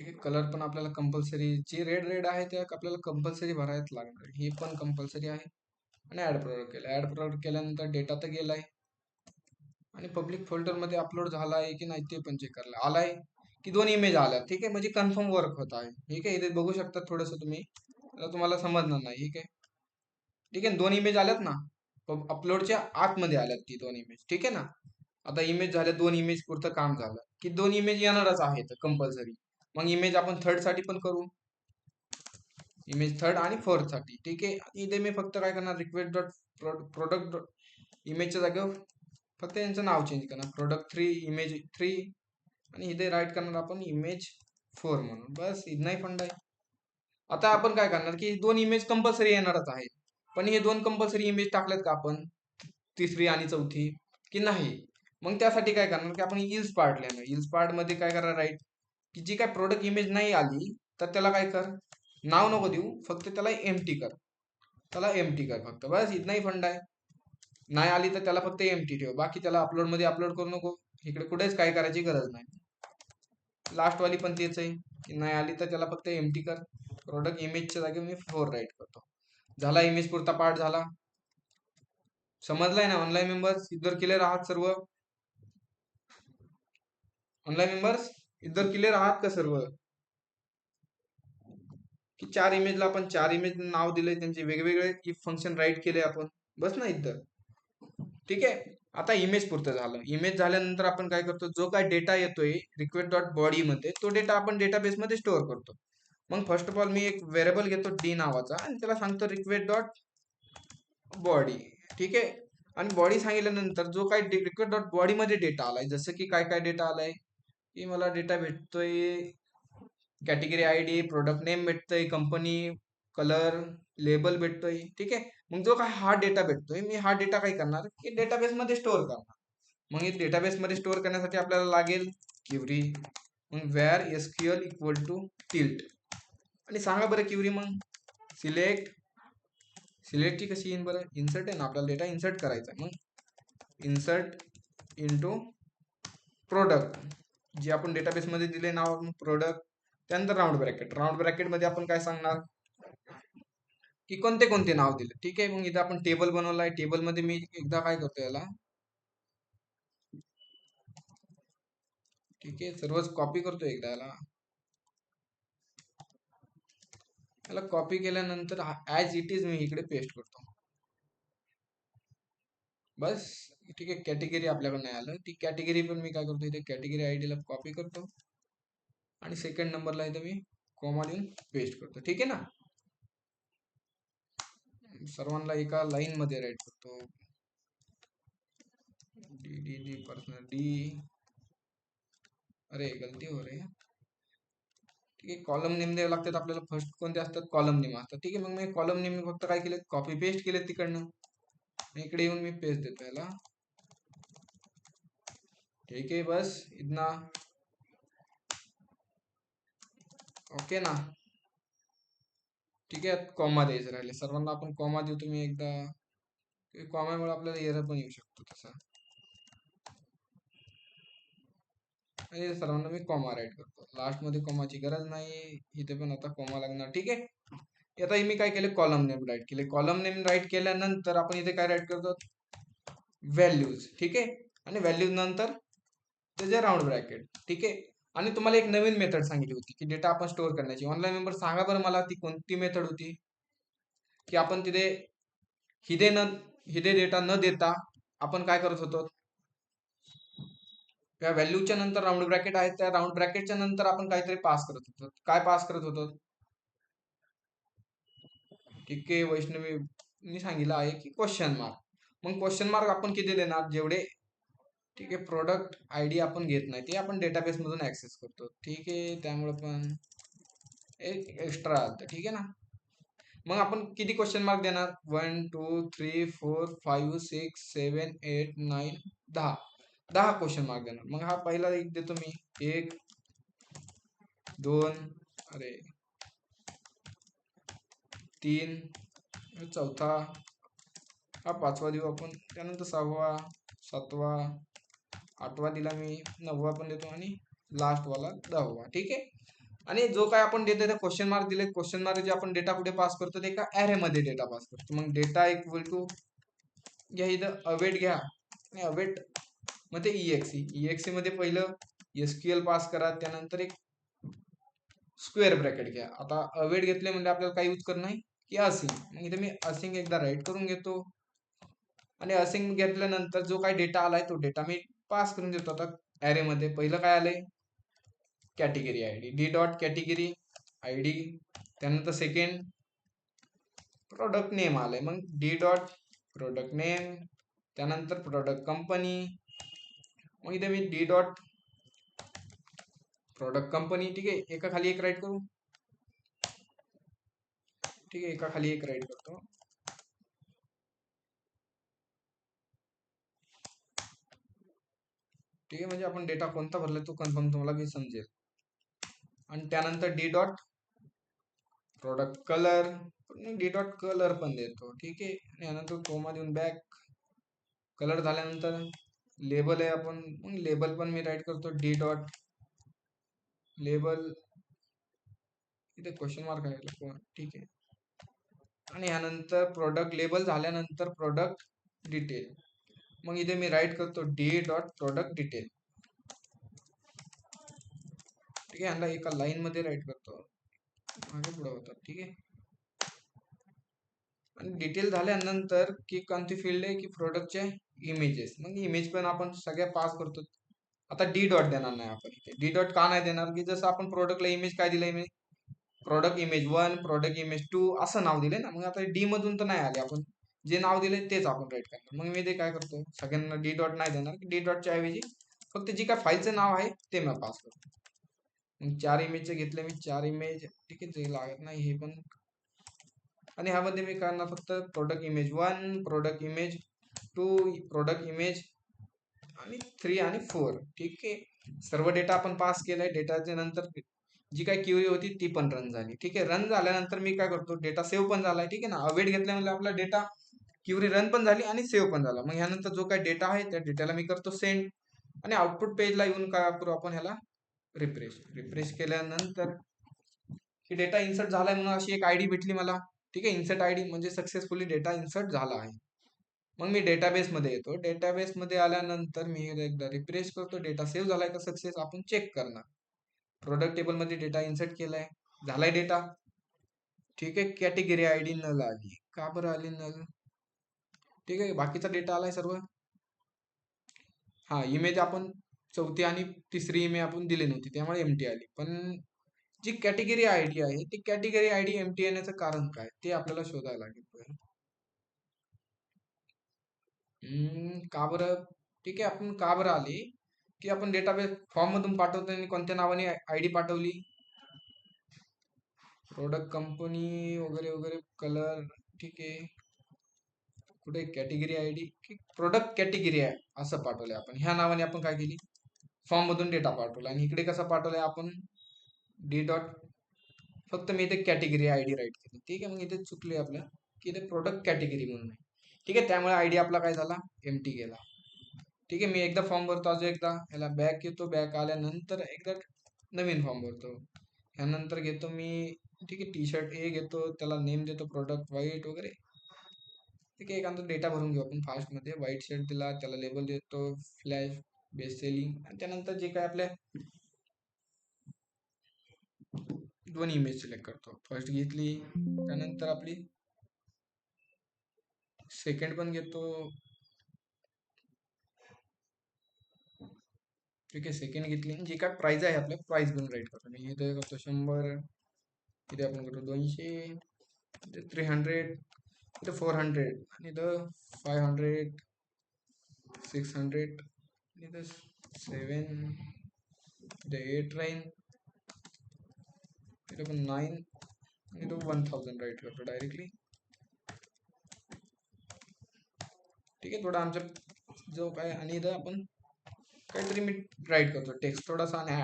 [SPEAKER 1] ठीक आहे. कलर पण आपल्याला कंपल्सरी, जी रेड आहे त्या आपल्याला कंपल्सरी भरायच लागणार, ही पण कंपल्सरी आहे. आणि ऍड प्रोडक्ट केलं, ऍड प्रोडक्ट केल्यानंतर डेटा तर गेलाय आणि पब्लिक फोल्डर मध्ये अपलोड झाला आहे की नाही ते पण चेक करायला आलाय की दोन इमेज आल्या. ठीक आहे, म्हणजे कन्फर्म वर्क होत आहे. ठीक आहे, इथे बघू शकता थोडस तुम्ही, तुम्हाला समजणार नाही. ठीक आहे, ठीक आहे, दोन इमेज आल्यात ना, अपलोडच्या आतमध्ये आल्यात ती दोन इमेज. ठीक आहे ना, आता इमेज झाल्या, दोन इमेज पुरतं काम झालं की दोन इमेज येणारच आहेत कंपल्सरी. मग इमेज आपण थर्ड साठी पण करू, इमेज थर्ड आणि फोर्थ साठी. ठीक आहे, इथे मी फक्त काय करणार, रिक्वेस्ट डॉट प्रोडक्ट इमेजच्या जागेवर फक्त यांचं नाव चेंज करणार, प्रोडक्ट 3 इमेज 3, आणि इथे राईट करणार आपण इमेज 4 म्हणून. बस नाही फंड आहे. आता आपण काय करणार की दोन इमेज कंपल्सरी येणारच आहेत, पण हे दोन कंपल्सरी इमेज टाकल्यात का आपण, तिसरी आणि चौथी, की नाही. मग त्यासाठी काय करणार की आपण इल्स पार्ट लिहिणार. इल्स पार्ट मध्ये काय करणार, राईट, की जी काय प्रोडक्ट इमेज नाही आली तर त्याला काय कर, नाव नको देऊ, फक्त त्याला एम्प्टी कर, त्याला एम्प्टी कर फक्त. बस इथनाही फंड आहे. नाही आली तर त्याला फक्त एम्प्टी ठेव, बाकी त्याला अपलोड मध्ये अपलोड करू नको, इकडे कुठेच काय करायची गरज नाही. लास्ट वाली पण तेच आहे की नाही आली तर त्याला फक्त एम्प्टी कर. प्रोडक्ट इमेजच्या जागी मी 4 राईट करतो. झाला, इमेज पुरता पार्ट झाला. समजलाय ना ऑनलाईन मेंबर्स, इधर क्लिअर आहात सर्व? ऑनलाईन मेंबर्स इधर क्लिअर आहात का सर्व? की चार इमेजला आपण चार इमेज नाव दिले, त्यांचे वेगवेगळे इफ फंक्शन राईट केले आपण, बस ना इधर. ठीक आहे, आता इमेज पुरतं झालं. इमेज झाल्यानंतर आपण काय करतो, जो काय डेटा येतोय रिक्वेस्ट डॉट बॉडी मध्ये, तो डेटा आपण डेटाबेस मध्ये स्टोअर करतो. मग फर्स्ट ऑफ ऑल मी एक व्हेरिएबल घेतो डी नावाचा आणि त्याला सांगतो रिक्वेस्ट डॉट बॉडी. ठीक आहे, आणि बॉडी सांगितल्यानंतर जो काय रिक्वेस्ट डॉट बॉडी मध्ये डेटा आलाय, जसं की काय काय डेटा आलाय, की मला डेटा भेटतोय कॅटेगरी आयडी, प्रोडक्ट नेम भेटतोय, कंपनी, कलर, लेबल भेटतोय. ठीक आहे, मग जो काय हा डेटा भेटतोय, मी हा डेटा काय करणार की डेटाबेस मध्ये स्टोअर करणार. मग हे डेटाबेस मध्ये स्टोअर करण्यासाठी आपल्याला लागेल क्युरी. मग where SQL equal to tilt, आणि सांगा बरं क्युरी, मग सिलेक्ट, सिलेक्टची कशी येईन बरं, इन्सर्ट आहे ना, आपल्याला डेटा इन्सर्ट करायचा. मग इन्सर्ट इंटू प्रोडक्ट, जे आपण डेटाबेस मध्ये दिले नाव प्रोडक्ट, त्यानंतर राऊंड ब्रॅकेट. राऊंड ब्रॅकेट मध्ये आपण काय सांगणार की कोणते कोणते नाव दिले. ठीक आहे, मग इथं आपण टेबल बनवलाय, टेबल मध्ये मी एकदा काय करतो याला, ठीक आहे, सर्वच कॉपी करतो एकदा याला. याला कॉपी केल्यानंतर ऍज इट इज मी इकडे पेस्ट करतो. बस, ठीक आहे, कॅटेगरी आपल्याकडे नाही आलं, ती कॅटेगरी पण मी काय करतो, इथे कॅटेगरी आयडी ला कॉपी करतो आणि सेकंड नंबरला इथे मी कॉमा देऊन पेस्ट करतो. ठीक आहे ना, सर्वांना एका लाईन मध्ये राईट करतो. D D D personal D, अरे गलती हो रही है. ठीक आहे, कॉलम नेम द्यावे लागतात आपल्याला. फर्स्ट कोणते असतात, कॉलम नेम असतात. ठीक आहे, मग मी कॉलम नेम फक्त काय केले, कॉपी पेस्ट केले तिकडनं, इकडे येऊन मी पेस्ट देतो याला. ठीक आहे, बस इतना ओके ना. ठीक आहे, कॉमा द्यायचं राहिले, सर्वांना आपण कॉमा देऊ. तुम्ही एकदा, कॉमामुळे आपल्याला एरर पण येऊ शकतो तसा, आणि सर्वांना मी कॉमा राईट करतो. लास्ट मध्ये कॉमाची गरज नाही, इथे पण आता कॉमा लागणार. ठीक आहे, आता मी काय केले, कॉलम नेम राईट केले. कॉलम नेम राईट केल्यानंतर आपण इथे काय राईट करतो, व्हॅल्यूज. ठीक आहे, आणि व्हॅल्यूज नंतर त्याचे राऊंड ब्रॅकेट. ठीक आहे, आणि तुम्हाला एक नवीन मेथड सांगितली होती की डेटा आपण स्टोअर करण्याची. ऑनलाईन मेंबर सांगा बरं मला, ती कोणती मेथड होती, की आपण तिथे हिदे न हिदे डेटा न देता आपण काय करत होतो, त्या व्हॅल्यूच्या नंतर राऊंड ब्रॅकेट आहे, त्या राऊंड ब्रॅकेटच्या नंतर आपण काहीतरी पास करत होतो. काय पास करत होतो, ठीक आहे, वैष्णवी मी सांगितलं आहे की क्वेश्चन मार्क. मग क्वेश्चन मार्क आपण किती देणार, जेवढे, ठीक आहे, प्रोडक्ट आयडी आपण घेत नाही ते आपण डेटाबेस मधून ऍक्सेस करतो. ठीक आहे, त्यामुळे पण एक एक्स्ट्रा आलं. ठीक आहे ना, मग आपण किती क्वेश्चन मार्क देणार, 1 2 3 4 5 6 7 8 9 10, 10 क्वेश्चन मार्क देणार. मग हा पहिला एक देतो मी, 1 2, अरे 3, चौथा, हा पाचवा देऊ आपण, त्यानंतर 6वा 7वा 8वा दिला मी, 9वा पण देतो, आणि लास्ट वाला 10वा. ठीक आहे, आणि जो काय आपण डेटा क्वेश्चन मार्क दिले, क्वेश्चन मार्क जे आपण डेटा कुठे पास करतो ते एका ऍरे मध्ये डेटा पास करतो. मग डेटा इक्वल टू घ्या इथं अवेट घ्या आणि अवेट मध्ये EXE मध्ये पहिलं SQL पास करा, त्यानंतर एक स्क्वेअर ब्रॅकेट घ्या. आता अवेट घेतले म्हणजे आपल्याला काही यूज करणं नाही की असिंग. मग इथे मी असिंग एकदा राईट करून घेतो आणि असिंग घेतल्यानंतर जो काही डेटा आलाय तो डेटा मी पास करून देतो. आता ऍरे मध्ये पहिलं काय आलंय, category ID, D dot category ID, त्यानंतर सेकंड प्रोडक्ट नेम आलंय, मग डी डॉट प्रोडक्ट नेम, त्यानंतर प्रोडक्ट कंपनी, मग इथे मी डी डॉट प्रोडक्ट कंपनी. ठीक आहे, एका खाली एक राईट करू. ठीक आहे, एका खाली एक राईट करतो. ठीक आहे, म्हणजे आपण डेटा कोणता भरलाय तो कन्फर्म तुम्हाला मी समजेल. आणि त्यानंतर D dot product colour, D dot colour पण देतो. ठीक आहे, आणि यानंतर कोमा देऊन बॅक. कलर झाल्यानंतर लेबल आहे आपण, मग लेबल पण मी राईट करतो डी डॉट लेबल, इथे क्वेश्चन मार्क आहे. ठीक आहे, आणि यानंतर प्रोडक्ट लेबल झाल्यानंतर प्रोडक्ट डिटेल, मग इथे मी राईट करतो डी डॉट प्रोडक्ट डिटेल. ठीक आहे, यांना एका लाईन मध्ये राईट करतो, मागे पुढे होतात. ठीक आहे, आणि डिटेल झाल्यानंतर की कोणती फील्ड आहे की प्रोडक्टचे इमेजेस, मग इमेज पण आपण सगळ्या पास करतो. आता डी डॉट देणार नाही आपण इथे. डी डॉट का नाही देणार की जसं आपण प्रोडक्टला इमेज काय दिलंय, मी प्रोडक्ट इमेज 1, प्रोडक्ट इमेज 2 असं नाव दिले ना. मग आता डी मधून तर नाही आले, आपण जे नाव दिले तेच आपण राईट करणार. मग मी ते काय करतो, सगळ्यांना डी डॉट नाही देणार, डी डॉटच्या ऐवजी फक्त जी काय फाईलचं नाव आहे ते मी पास करतो. मग 4 इमेजचे घेतले मी, 4 इमेज. ठीक आहे, जे लागत नाही हे पण. आणि ह्यामध्ये मी करणार फक्त product image 1, product image 2, product image आणि 3 आणि 4. ठीक आहे, सर्व डेटा आपण पास केलाय. डेटाच्या नंतर जी काही क्युरी होती ती पण रन झाली. ठीक आहे, रन झाल्यानंतर मी काय करतो, डेटा सेव्ह पण झालाय. ठीक आहे ना, अवेट घेतल्यामुळे आपला डेटा क्युरी रन पण झाली आणि सेव्ह पण झाला. मग ह्यानंतर जो काही डेटा आहे त्या डेटाला मी करतो सेंड, आणि आउटपुट पेजला येऊन काय करू आपण, ह्याला रिफ्रेश केल्यानंतर की डेटा इन्सर्ट झालाय म्हणून अशी एक आयडी भेटली मला. ठीक आहे, इन्सर्ट आयडी म्हणजे सक्सेसफुली डेटा इन्सर्ट झाला आहे. मग मी डेटाबेस मध्ये येतो. डेटाबेस मध्ये आल्यानंतर मी एकदा रिफ्रेश करतो, डेटा सेव्ह झालाय का सक्सेस आपण चेक करणार. प्रोडक्ट टेबल मध्ये डेटा इन्सर्ट केलाय, झालाय डेटा. ठीक आहे, कॅटेगरी आयडी नल आली. का बरं आली नल? ठीक आहे, बाकीचा डेटा आलाय सर्व. हा, इमेज आपण चौथी आणि तिसरी इमेज आपण दिली नव्हती त्यामुळे एमटी आली. पण जी कॅटेगरी आयडी आहे ती कॅटेगरी आयडी एमटी येण्याचं कारण काय ते आपल्याला शोधायला लागेल. का बरं? ठीक आहे, आपण का बरं आली की आपण डेटाबेस फॉर्म मधून पाठवतो आणि कोणत्या नावाने आयडी पाठवली, प्रोडक्ट कंपनी वगैरे वगैरे, कलर. ठीक आहे, कुठे कॅटेगरी आयडी की प्रोडक्ट कॅटेगरी आहे असं पाठवलंय आपण. ह्या नावाने आपण काय केली, फॉर्म मधून डेटा पाठवला. आणि इकडे कसं पाठवलंय आपण, डी डॉट, फक्त मी इथे कॅटेगरी आयडी राईट केली. ठीक आहे, मग इथे चुकले आपल्या की इथे प्रोडक्ट कॅटेगरी म्हणून आहे. ठीक आहे, त्यामुळे आयडी आपला काय झाला, एमटी गेला. ठीक आहे, मी एकदा फॉर्म भरतो, अजून एकदा ह्याला बॅक येतो. बॅक आल्यानंतर एकदा नवीन फॉर्म भरतो. ह्यानंतर घेतो मी, ठीक आहे, टी शर्ट ए घेतो, त्याला नेम देतो प्रोडक्ट व्हाईट वगैरे. ठीक आहे, एखादा डेटा भरून घेऊ आपण फास्ट मध्ये. व्हाईट शर्ट दिला, त्याला लेबल देतो फ्लॅश बेस्ट सेलिंग, आणि त्यानंतर जे काय आपल्या दोन इमेज सिलेक्ट करतो. फर्स्ट घेतली, त्यानंतर आपली सेकंड पण घेतो. ठीक आहे, सेकंड घेतली, जे काय प्राइस आहे आपल्या प्राइस घेऊन राईट करतो. मी इथे करतो 100, इथे आपण करतो 200, इथे 300, इथे 400, आणि इथं 500, 600, इथं 7, इथे 8 राहीन, इथे पण 9, आणि इथं 1000 राईट करतो डायरेक्टली. ठीक आहे, थोडा आमच्या जो काय, आणि इथं आपण काहीतरी मी राईट करतो टेक्स्ट थोडासा, आणि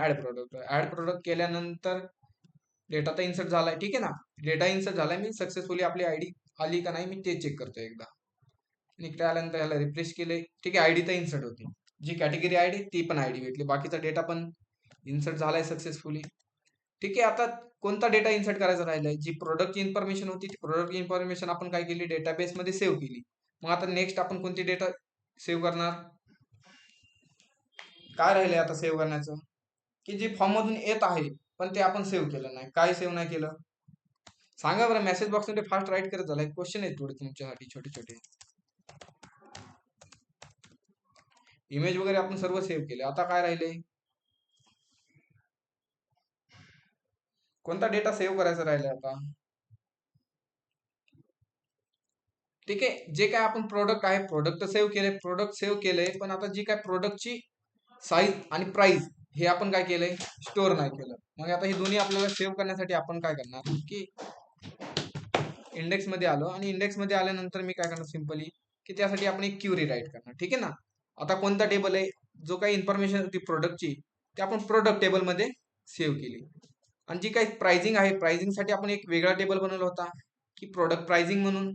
[SPEAKER 1] ऍड प्रोडक्ट केल्यानंतर डेटा तर इन्सर्ट झालाय. ठीक आहे ना, डेटा इन्सर्ट झालाय, मी सक्सेसफुली आपली आयडी आली का नाही मी ते चेक करतो एकदा. आणि इकडे आल्यानंतर ह्याला रिफ्रेश केले. ठीक आहे, आयडी तर इन्सर्ट होती, जी कॅटेगरी आयडी ती पण आयडी भेटली, बाकीचा डेटा पण इन्सर्ट झालाय सक्सेसफुली. ठीक आहे. आता कोणता डेटा इन्सर्ट करायचा राहिलाय, जी प्रोडक्टची इन्फॉर्मेशन होती ती प्रोडक्टची इन्फॉर्मेशन आपण काय केली, डेटाबेस मध्ये सेव्ह केली. मग आता नेक्स्ट आपण कोणती डेटा सेव्ह करणार, काय राहिले आता सेव्ह करण्याचं, की जे फॉर्म मधून येत आहे पण ते आपण सेव्ह केलं नाही. काय सेव्ह नाही केलं सांगा बरं, मेसेज बॉक्स मध्ये फास्ट राईट करत झालाय. क्वेश्चन आहेत थोडे तुमच्यासाठी छोटे छोटे. इमेज वगैरे आपण सर्व सेव्ह केले, आता काय राहिले, कोणता डेटा सेव्ह करायचा राहिला आता. ठीक आहे. जे काय आपण प्रोडक्ट आहे, प्रोडक्ट सेव्ह केले, प्रोडक्ट सेव्ह केले, पण आता जी काय प्रोडक्टची साईज आणि प्राइस हे आपण काय केलंय, स्टोअर नाही केलं. मग आता हे दोन्ही आपल्याला सेव्ह करण्यासाठी आपण काय करणार, की इंडेक्स मध्ये आलो आणि इंडेक्स मध्ये आल्यानंतर मी काय करणार सिंपली, की त्यासाठी आपण एक क्युरी राईट करणार. ठीक आहे ना. आता कोणता टेबल आहे, जो काही इन्फॉर्मेशन होती प्रोडक्टची ते आपण प्रोडक्ट टेबल मध्ये सेव्ह केली. आणि जी काही प्राइसिंग आहे, प्राइसिंग साठी आपण एक वेगळा टेबल बनवला होता, की प्रोडक्ट प्राइसिंग म्हणून,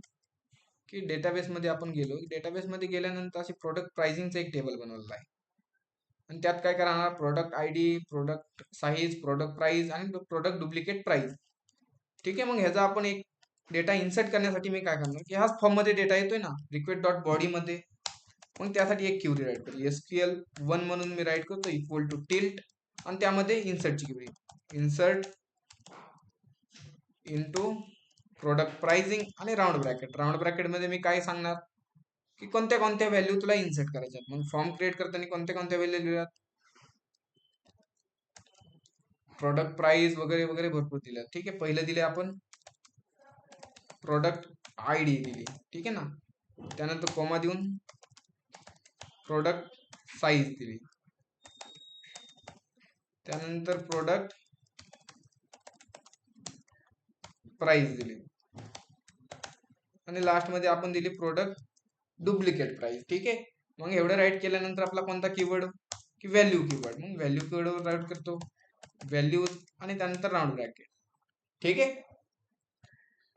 [SPEAKER 1] की डेटाबेस मध्ये आपण गेलो. डेटाबेस मध्ये गेल्यानंतर असे प्रोडक्ट प्राइसिंगचा एक टेबल बनवलेला आहे. आणि त्यात काय करणार, product I D, product size, product price आणि प्रोडक्ट डुप्लिकेट प्राइस. ठीक आहे. मग ह्याचा आपण एक डेटा इन्सर्ट करण्यासाठी मी काय करणार, की हाच फॉर्म मध्ये डेटा येतोय ना रिक्वेस्ट डॉट बॉडी मध्ये. मग त्यासाठी एक क्युरी राईट करतो, SQL1 म्हणून मी राईट करतो इक्वल टू टिल्ट आणि त्यामध्ये इन्सर्टची query, insert into product pricing आणि राऊंड ब्रॅकेट. राऊंड ब्रॅकेट मध्ये मी काय सांगणार, की कोणत्या कोणत्या व्हॅल्यू तुला इन्सर्ट करायच्यात. मग फॉर्म क्रिएट करताना कोणत्या कोणत्या व्हॅल्यू लिहिल्यात, प्रोडक्ट प्राइस वगैरे वगैरे भरपूर दिल्या. ठीक आहे. पहिलं दिले आपण प्रोडक्ट आय डी दिली. ठीक आहे ना. त्यानंतर कॉमा देऊन प्रोडक्ट साईज दिली, त्यानंतर प्रोडक्ट प्राइस दिली आणि लास्ट मध्ये आपण दिली प्रोडक्ट डुप्लिकेट प्राइस. ठीक आहे. मग एवढं राईट केल्यानंतर आपला कोणता कीवर्ड, की व्हॅल्यू कीवर्ड. मग व्हॅल्यू कीवर्डवर राईट करतो व्हॅल्यूज आणि त्यानंतर राऊंड ब्रॅकेट. ठीक आहे.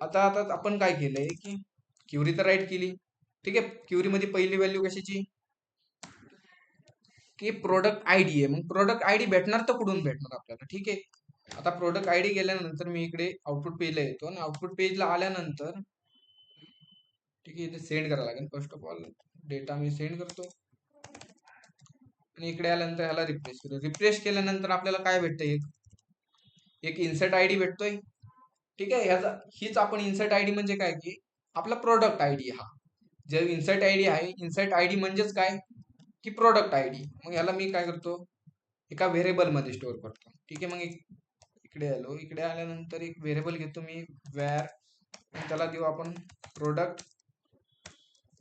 [SPEAKER 1] आता आता आपण काय केलंय, की क्युरी तर राईट केली. ठीक आहे. क्युरी मध्ये पहिली व्हॅल्यू कशाची, की प्रोडक्ट आयडी आहे. मग प्रोडक्ट आयडी भेटणार तर कुठून भेटणार आपल्याला. ठीक आहे. आता प्रोडक्ट आयडी गेल्यानंतर मी इकडे आउटपुट पेजला येतो आणि आउटपुट पेजला आल्यानंतर ठीक आहे इथे सेंड करायला लागेल. First of all data me send करतो आणि इकडे आल्यानंतर ह्याला रिफ्रेश करतो. रिफ्रेश केल्यानंतर आपल्याला काय भेटतं, एक इन्सर्ट आयडी भेटतोय. ठीक आहे. ह्याचा हीच आपण इन्सर्ट आयडी म्हणजे काय, की आपला प्रोडक्ट आयडी. हा जे इन्सर्ट आयडी आहे, इन्सर्ट आयडी म्हणजेच काय, की प्रोडक्ट आयडी. मग ह्याला मी काय करतो, एका व्हेरिएबल मध्ये स्टोअर करतो. ठीक आहे. मग इकडे आलो, इकडे आल्यानंतर एक व्हेरिएबल घेतो मी वॅर, त्याला देऊ आपण प्रोडक्ट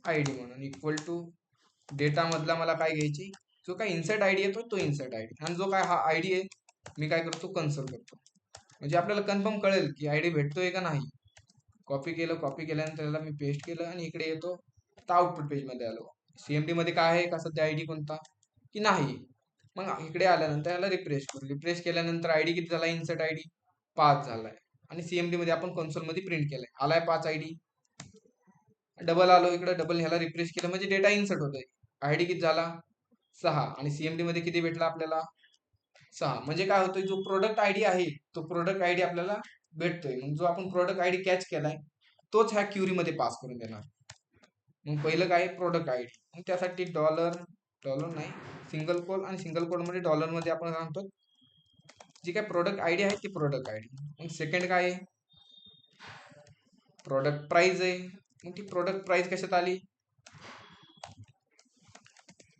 [SPEAKER 1] आयडी म्हणून इक्वल टू डेटा मधला मला काय घ्यायची, जो काय इन्सर्ट आयडी येतो तो इन्सर्ट आयडी, आणि जो काय हा आयडी आहे मी काय करतो कन्सोल करतो. म्हणजे आपल्याला कन्फर्म कळेल की आयडी भेटतोय का नाही. कॉपी केलं, कॉपी केल्यानंतर याला मी पेस्ट केलं आणि इकडे येतो तर आउटपुट पेज मध्ये आलो. सीएमडी मध्ये काय आहे का सध्या आयडी कोणता, की नाही. मग इकडे आल्यानंतर याला रिफ्रेश करू. रिफ्रेश केल्यानंतर आयडी किती झाला, इन्सर्ट आयडी 5 झालाय आणि सीएमडी मध्ये आपण कन्सोल मध्ये प्रिंट केलाय, आलाय 5 आयडी. डबल आलो इकडे, डबल ह्याला रिफ्रेश केलं म्हणजे डेटा इन्सर्ट होतोय. आयडी किती झाला 6 आणि सीएमडी मध्ये किती भेटला आपल्याला 6. म्हणजे काय होतोय, जो प्रोडक्ट आयडी आहे तो प्रोडक्ट आयडी आपल्याला भेटतोय. मग जो आपण प्रोडक्ट आयडी कॅच केलाय तोच ह्या क्युरी मध्ये पास करून देणार. मग पहिलं काय, प्रोडक्ट आयडी. मग त्यासाठी डॉलर, डॉलर नाही सिंगल कोड, आणि सिंगल कोड मध्ये डॉलर मध्ये आपण सांगतो जी काय प्रोडक्ट आयडी आहे ती प्रोडक्ट आयडी. मग सेकंड काय आहे, प्रोडक्ट प्राइस आहे. मग ती प्रोडक्ट प्राइस कशात आली,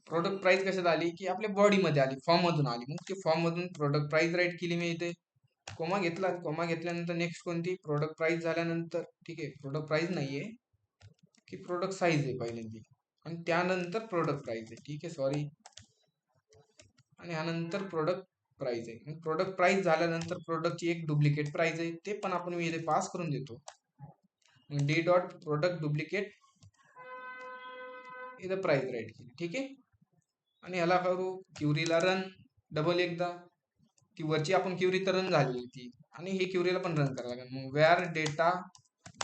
[SPEAKER 1] प्रोडक्ट प्राइस कशात आली, की आपल्या बॉडी मध्ये आली, फॉर्म मधून आली. मग ती फॉर्म मधून प्रोडक्ट प्राइस राईट केली मी इथे, कोमा घेतला, कोमा घेतल्यानंतर नेक्स्ट कोणती, प्रोडक्ट प्राइस झाल्यानंतर ठीक आहे प्रोडक्ट प्राइस नाहीये, की प्रोडक्ट साईज आहे पहिल्यांदी आणि त्यानंतर प्रोडक्ट प्राइस आहे. ठीक आहे सॉरी, आणि ह्यानंतर प्रोडक्ट प्राइस आहे. मग प्रोडक्ट प्राइस झाल्यानंतर प्रोडक्टची एक डुप्लिकेट प्राइस आहे, ते पण आपण मी इथे पास करून देतो. मग डी डॉट प्रोडक्ट डुप्लिकेट इथं प्राइस राईट केली. ठीक आहे. आणि ह्याला करू क्युरीला रन डबल एकदा, ती वरची आपण क्युरी तर रन झालेली ती, आणि ही क्युरीला पण रन करायला लागेल. मग where data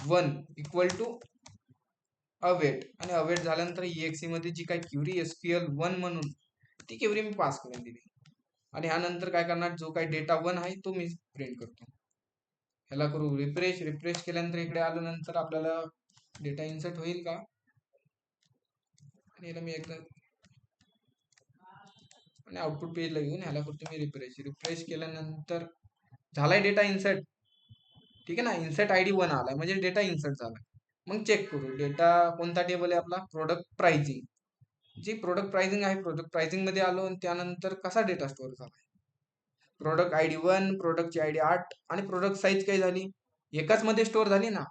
[SPEAKER 1] 1 equal to await, आणि अवेट झाल्यानंतर EXE मध्ये जी काही क्युरी SQL1 म्हणून ती क्युरी मी पास करून दिली. आणि ह्यानंतर काय करणार, जो काही डेटा 1 आहे तो मी प्रिंट करतो. ह्याला करू रिफ्रेश. रिफ्रेश केल्यानंतर इकडे आल्यानंतर आपल्याला डेटा इन्सर्ट होईल का, आणि याला मी एकदा आणि आउटपुट पेजला घेऊन ह्याला करतो मी रिफ्रेश. रिफ्रेश केल्यानंतर झालाय डेटा इन्सर्ट. ठीक आहे ना, इन्सर्ट आयडी 1 आलाय म्हणजे डेटा इन्सर्ट झालाय. मग चेक करू डेटा कोणता टेबल आहे आपला, प्रोडक्ट प्राइसिंग. जी प्रोडक्ट प्राइसिंग आहे, प्रोडक्ट प्राइसिंग मध्ये आलो आणि त्यानंतर कसा डेटा स्टोअर झाला, प्रोडक्ट आयडी 1, प्रोडक्टची आयडी 8 आणि प्रोडक्ट साईज काय झाली, एकाच मध्ये स्टोअर झाली ना.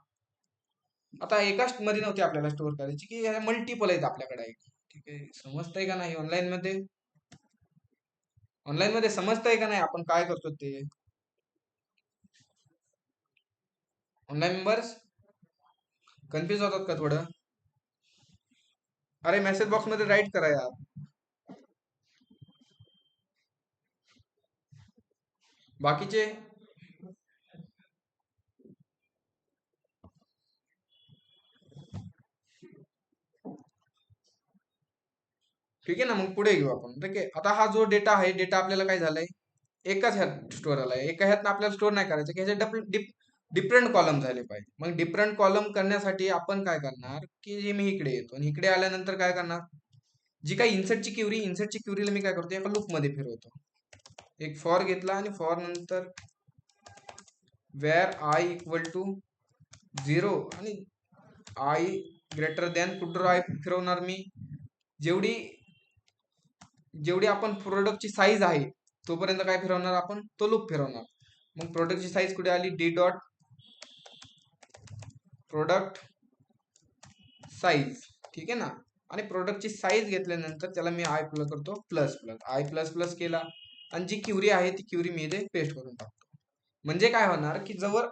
[SPEAKER 1] आता एकाच मध्ये नव्हती आपल्याला स्टोअर करायची, की मल्टिपल आहेत आपल्याकडे आहे. ठीक आहे, समजतंय का नाही ऑनलाईन मध्ये, ऑनलाईन मध्ये समजतंय का नाही आपण काय करतो ते. ऑनलाईन मेंबर्स कन्फ्युज होतात का थोडं, अरे मेसेज बॉक्स मध्ये राईट करा यार. बाकीचे ठीक आहे ना, मग पुढे घेऊ आपण. ठीक आहे, आता हा जो डेटा आहे, डेटा आपल्याला काय झालाय, एकाच ह्यात स्टोअर आलाय. एका ह्यात आपल्याला स्टोअर नाही करायचं, की ह्याचे डिफरंट कॉलम झाले पाहिजे. मग डिफरंट कॉलम करण्यासाठी आपण काय करणार, की जे मी इकडे येतो आणि इकडे आल्यानंतर काय करणार, जी काही इन्सर्टची क्युरीला मी काय करतो, एका लूप मध्ये फिरवतो. एक फॉर घेतला आणि फॉर नंतर वेअर आय इक्वल टू 0 आणि आय ग्रेटर दॅन पुढे आय फिरवणार मी. जेवढी जेवढी आपण प्रोडक्टची साईज आहे तोपर्यंत काय फिरवणार, आपण तो लूप फिरवणार. मग प्रोडक्टची साईज कुठे आली, डी डॉट प्रोडक्ट साईज. ठीक आहे ना, आणि प्रोडक्टची साईज घेतल्यानंतर त्याला मी आय प्लस करतो plus plus, I plus plus केला आणि जी क्युरी आहे ती क्युरी मी इथे पेस्ट करून टाकतो. म्हणजे काय होणार, की जवळ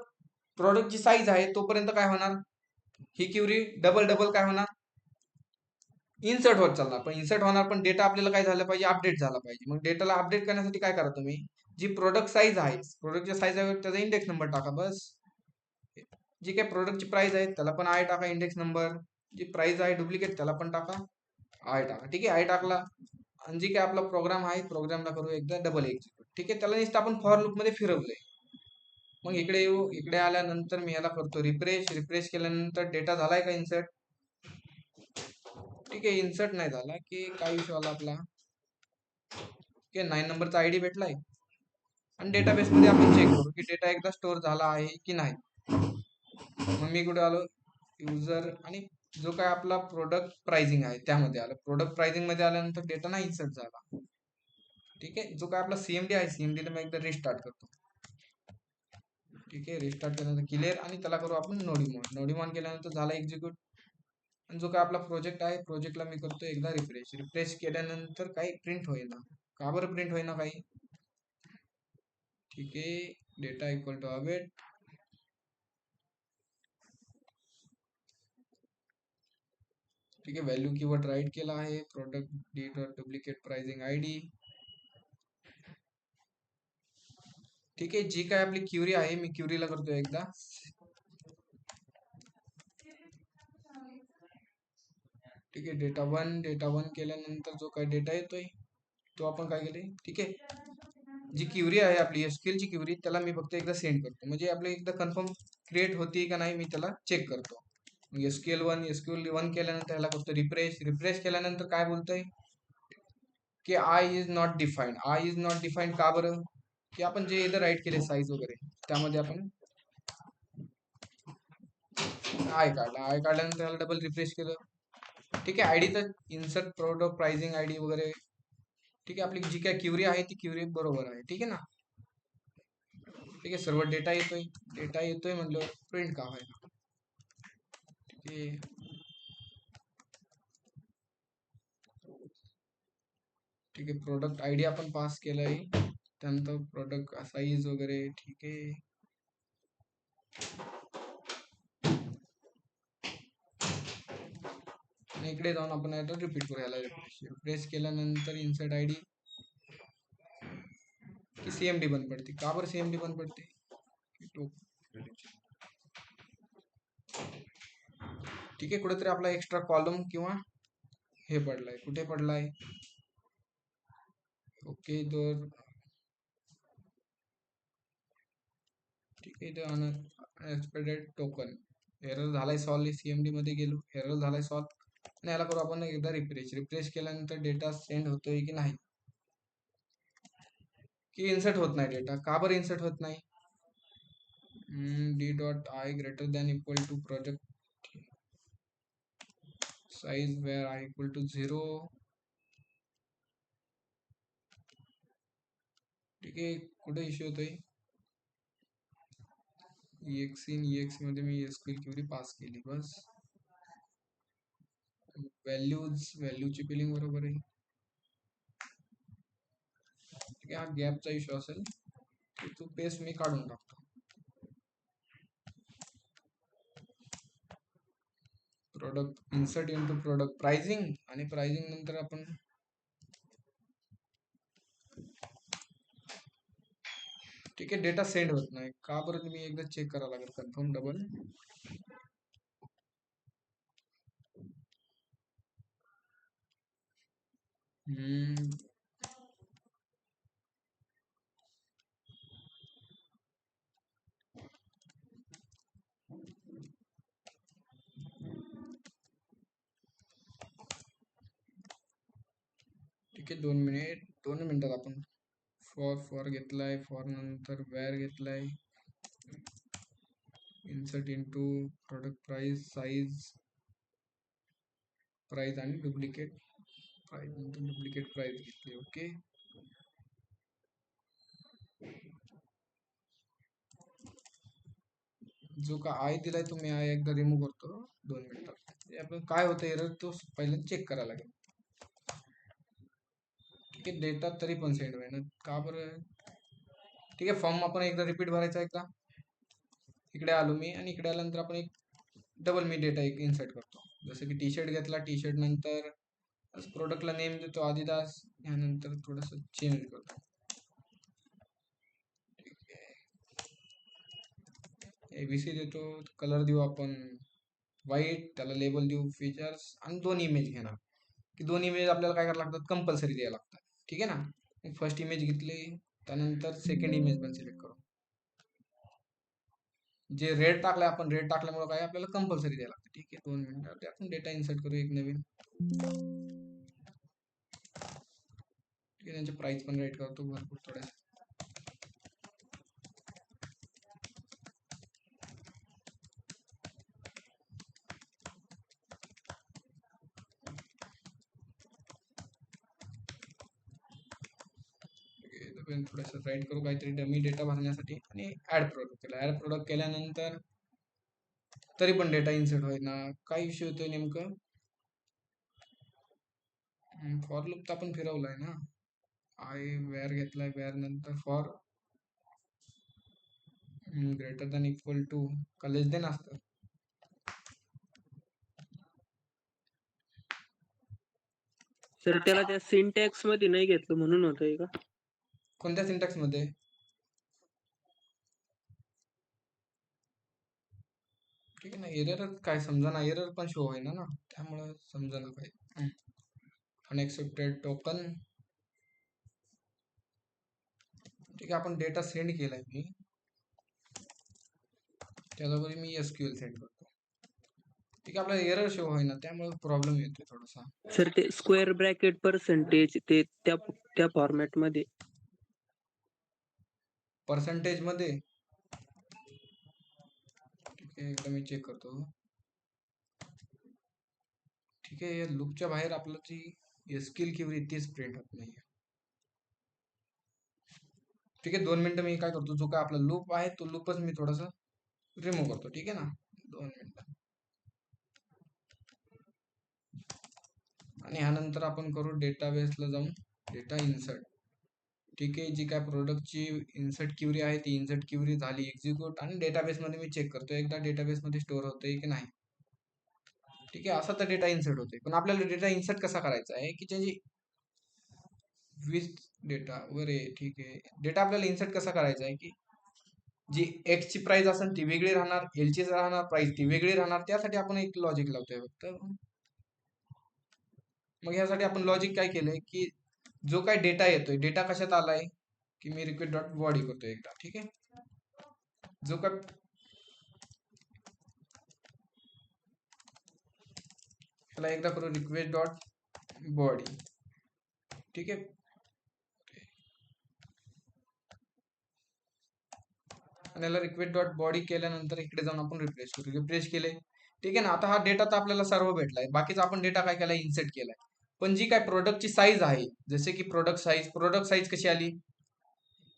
[SPEAKER 1] प्रोडक्टची साईज आहे तोपर्यंत काय होणार, ही क्युरी डबल डबल काय होणार, इन्सर्ट होत चालणार. पण इन्सर्ट होणार, पण डेटा आपल्याला काय झालं पाहिजे, अपडेट झाला पाहिजे. मग डेटाला अपडेट करण्यासाठी काय करा तुम्ही, जी प्रोडक्ट साईज आहे, प्रोडक्टच्या साईज आहे त्याचा इंडेक्स नंबर टाका बस. जी काही प्रोडक्टची प्राइस आहे त्याला पण आय टाका इंडेक्स नंबर. जी प्राइस आहे डुप्लिकेट त्याला पण टाका आय टाका. ठीक आहे, आय टाकला आणि जी काय आपला प्रोग्राम आहे प्रोग्रामला करू एकदा डबल एक्झिक्यूट. ठीक आहे, त्याला नुसतं आपण फॉर लूप मध्ये फिरवलंय. मग इकडे येऊ, इकडे आल्यानंतर मी याला करतो रिफ्रेश. रिफ्रेश केल्यानंतर डेटा झालाय का इन्सर्ट. ठीक आहे, इन्सर्ट नाही झाला की काय इश्यू आला आपला. ठीक आहे, 9 नंबरचा आयडी भेटलाय आणि डेटाबेस मध्ये आपण चेक करू की डेटा एकदा स्टोअर झाला आहे की नाही. मग मी कुठे आलो, युजर आणि जो काय आपला प्रोडक्ट प्राइसिंग आहे त्यामध्ये आलं. प्रोडक्ट प्राइसिंग मध्ये आल्यानंतर डेटा नाही इन्सर्ट झाला. ठीक आहे, जो काय आपला सीएमडी आहे सीएमडी ला मी एकदा रिस्टार्ट करतो. ठीक आहे, रिस्टार्ट केल्यानंतर क्लिअर आणि त्याला करू आपण नोडीमॉन. नोडीमॉन केल्यानंतर झाला एक्झिक्यूट. आणि जो काय आपला प्रोजेक्ट आहे प्रोजेक्टला मी करतो एकदा रिफ्रेश. रिफ्रेश केल्यानंतर काही प्रिंट होईना, का बरं प्रिंट होईना काही. ठीक आहे, डेटा इक्वल टू अवेट. ठीक आहे, व्हॅल्यू कीवर्ड राईट केला आहे, product D dot duplicate pricing ID. ठीक आहे, जी काय आपली क्युरी आहे मी क्युरीला करतो एकदा. ठीक आहे, डेटा वन केल्यानंतर जो काय डेटा येतोय तो आपण काय केले. ठीक आहे, जी क्युरी आहे आपली एसक्यूएल ची क्युरी त्याला मी फक्त एकदा सेंड करतो, म्हणजे आपली एकदा कन्फर्म क्रिएट होती का नाही मी त्याला चेक करतो. एसक्यूएल वन केल्यानंतर ह्याला करतो रिफ्रेश. रिफ्रेश केल्यानंतर काय बोलतोय की I is not defined. I is not defined का बरं, की आपण जे इथं राईट केले साईज वगैरे त्यामध्ये आपण आय काढला. आय काढल्यानंतर त्याला डबल रिफ्रेश केलं. ठीक आहे, आयडीचं इन्सर्ट प्रोडक्ट प्राइसिंग आयडी वगैरे. ठीक आहे, आपली जी काय क्युरी आहे ती क्युरी बरोबर आहे. ठीक आहे ना. ठीक आहे, सर्व डेटा येतोय म्हणलं प्रिंट का व्हायला. ठीक आहे, ठीक आहे, प्रोडक्ट आयडी आपण पास केलाय, त्यानंतर प्रोडक्ट साईज वगैरे. ठीक आहे, आणि इकडे जाऊन आपण आता रिपीट करू याला. रिफ्रेश केल्यानंतर इन्सर्ट आयडी की सीएमडी बंद पडते, का बरं सीएमडी बंद पडते. ठीक आहे, कुठेतरी आपला एक्स्ट्रा कॉलम किंवा हे पडलाय, कुठे पडलाय. ओके, तर ठीक आहे. इथे अनएक्सपेक्टेड टोकन एरर झालाय सॉल्व, CMD मध्ये गेलो, एरर झालाय सॉल्व आणि याला करू आपण एकदा रिफ्रेश केल्यानंतर डेटा सेंड होतोय की नाही, की इन्सर्ट होत नाही डेटा. का बरं इन्सर्ट होत नाही? d.i greater than equal to project size where I equal to 0. ठीक आहे. कुठे इश्यू होतोय? ex मध्ये मी SQL क्वेरी पास केली बस. व्हॅल्यूची फिलिंग बरोबर आहे. ठीक आहे. हा गॅपचा इश्यू असेल, तो पेस्ट मी काढून टाकतो. Product insert into product pricing, आणि प्राइसिंग नंतर आपण ठीक आहे डेटा सेंड होत नाही. का बरं? तुम्ही एकदा चेक करावं लागेल, कन्फर्म डबल. ठीक आहे. 2 मिनिटात आपण फॉर घेतलाय, फॉर नंतर वेअर घेतलाय, insert into product price size price आणि डुप्लिकेट प्राइस घेतली. ओके. जो का आय दिलाय तो मी आय एकदा रिमूव्ह करतो 2 मिनिटात. आपण काय होतं एरर तो पहिल्यांदा चेक करायला लागेल. ठीक आहे. डेटा तरी पण सेंड होईना, का बरं? ठीक आहे. फॉर्म आपण एकदा रिपीट भरायचा. एकदा इकडे आलो मी आणि इकडे आल्यानंतर आपण एक डबल मी डेटा एक इन्सर्ट करतो. जसं की टी शर्ट घेतला, टी शर्ट नंतर प्रोडक्टला नेम देतो आदिदास, यानंतर थोडस चेंज करतो. ABC देतो, कलर देऊ आपण व्हाईट, त्याला लेबल देऊ फीचर्स, आणि 2 इमेज घेणार. की 2 इमेज आपल्याला काय करायला लागतात? कंपल्सरी द्यायला लागतात. ठीक आहे ना. फर्स्ट इमेज घेतली, त्यानंतर सेकंड इमेज पण सिलेक्ट करू. जे रेड टाकलाय आपण, रेड टाकल्यामुळे काय आपल्याला कंपल्सरी द्यायला लागतं. ठीक आहे. 2 मिनिटात आपण डेटा इन्सर्ट करू एक नवीन. ठीक आहे. त्यांचे प्राइस पण राईट करतो भरपूर थोड्या. थोडंसं राईट करू काहीतरी डमी डेटा भरण्यासाठी, आणि ऍड प्रोडक्ट केल्यानंतर तरी पण डेटा इन्सर्ट होईना. काय इश्यू होतोय नेमकं? फॉर लूप तर आपण फिरवलाय ना. आय वेअर घेतलाय, वेअर नंतर for greater than equal to का लेस देन असतं.
[SPEAKER 2] सर त्याला त्या सिंटॅक्स मध्ये नाही घेतलं म्हणून होतंय का?
[SPEAKER 1] कोणत्या सिंटॅक्स मध्ये? ठीक आहे ना. एरर काय समजा ना, एरर पण शो होईना ना, त्यामुळे समजा ना काय. Unaccepted token. ठीक आहे. आपण डेटा सेंड केलाय मी, त्याच्यावर मी SQL सेंड करतो. ठीक आहे. आपल्याला एरर शो होईना, त्यामुळे प्रॉब्लेम येतोय थोडासा.
[SPEAKER 2] सर ते स्क्वेअर ब्रॅकेट पर्सेंटेज ते त्या फॉर्मॅट मध्ये.
[SPEAKER 1] पर्सेंटेज मध्ये. ठीक आहे. एकदा मी चेक करतो. ठीक आहे. या लूपच्या बाहेर आपलं जी SQL क्वेरी तीच प्रिंट होत नाहीये. ठीक आहे. 2 मिनिटं मी काय करतो, जो काय आपला लूप आहे तो लूपच मी थोडासा रिमूव्ह करतो. ठीक आहे ना. 2 मिनिटं. आणि ह्यानंतर आपण करू डेटाबेसला जाऊन डेटा इन्सर्ट. ठीक आहे. जी काय प्रोडक्टची इन्सर्ट क्वेरी आहे ती इन्सर्ट क्वेरी झाली एक्झिक्यूट, आणि डेटाबेसमध्ये मी चेक करतो एकदा डेटाबेसमध्ये स्टोअर होतंय की नाही. ठीक आहे. असा तर डेटा इन्सर्ट होतोय, पण आपल्याला डेटा इन्सर्ट कसा करायचा आहे की त्याची विथ डेटा वगैरे. ठीक आहे. डेटा आपल्याला इन्सर्ट कसा करायचा आहे की जी एक्स ची प्राइस असेल ती वेगळी राहणार, एल ची राहणार प्राइस ती वेगळी राहणार. त्यासाठी आपण एक लॉजिक लावतोय फक्त. मग यासाठी आपण लॉजिक काय केलंय की जो काय डेटा येतोय, डेटा कशात आलाय की मी रिक्वेस्ट डॉट बॉडी करतोय एकदा. ठीक आहे. जो काय त्याला एकदा करू रिक्वेस्ट डॉट बॉडी, ठीक आहे. आणि याला रिक्वेस्ट डॉट बॉडी केल्यानंतर इकडे जाऊन आपण रिफ्रेश करू, रिफ्रेश केले, ठीक आहे ना. आता हा डेटा तर आपल्याला सर्व भेटलाय, बाकीचा आपण डेटा काय केलाय, इन्सर्ट केलाय. पण जी काय प्रोडक्टची साईज आहे, जसे की प्रोडक्ट साईज कशी आली,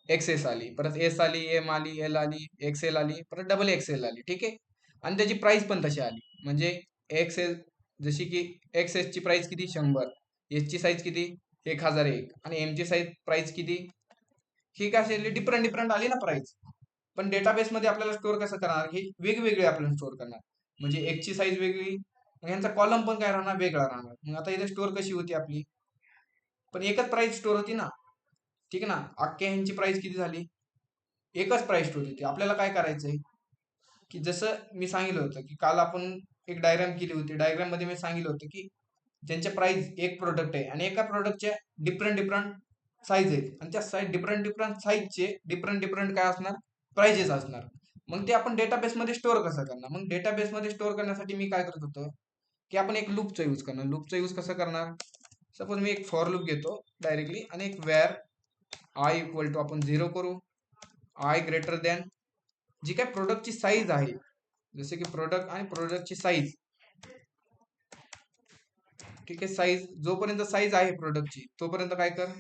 [SPEAKER 1] एक्सएस आली, परत एस आली, एम आली, एल आली, एक्सएल आली, परत डबल एक्सएल आली, ठीक आहे. आणि त्याची प्राइस पण तशी आली, म्हणजे एक्सएल जशी की एक्सएस ची प्राइस किती 100, एस ची साईज किती 1001, आणि एम ची साईज प्राइस किती, ही काय असेल डिफरंट डिफरंट आली ना प्राइस. पण डेटाबेस मध्ये आपल्याला स्टोअर कसं करणार, हे वेगवेगळे आपल्याला स्टोअर करणार, म्हणजे एकची साईज वेगळी, मग यांचा कॉलम पण काय राहणार, वेगळा राहणार. मग आता इथे स्टोअर कशी होती आपली, पण एकच प्राइस स्टोअर होती ना, ठीक आहे ना. अख्ख्या ह्यांची प्राइस किती झाली, एकच प्राइस स्टोअर होती. आपल्याला काय करायचंय, की जसं मी सांगितलं होतं की काल आपण एक डायग्राम केली होती, डायग्राम मध्ये मी सांगितलं होतं की ज्यांच्या प्राइस एक प्रोडक्ट आहे आणि एका प्रोडक्टच्या डिफरंट डिफरंट साईज आहेत, आणि त्या साईज डिफरंट डिफरंट साईजचे डिफरंट डिफरंट काय असणार, प्राइजेस असणार. मग ते आपण डेटाबेसमध्ये स्टोअर कसं करणार, मग डेटाबेसमध्ये स्टोअर करण्यासाठी मी काय करत होतो, की आपण एक लूपचा यूज करणार. लूपचा यूज कसं करणार, सपोज मी एक फॉर लूप घेतो डायरेक्टली, आणि एक वेअर आय इक्वल टू आपण 0 करू, आय ग्रेटर दॅन जी काय प्रोडक्टची साईज आहे, जसे की प्रोडक्ट आणि प्रोडक्टची साईज, ठीक आहे. साईज जोपर्यंत साईज आहे प्रोडक्टची तोपर्यंत काय कर,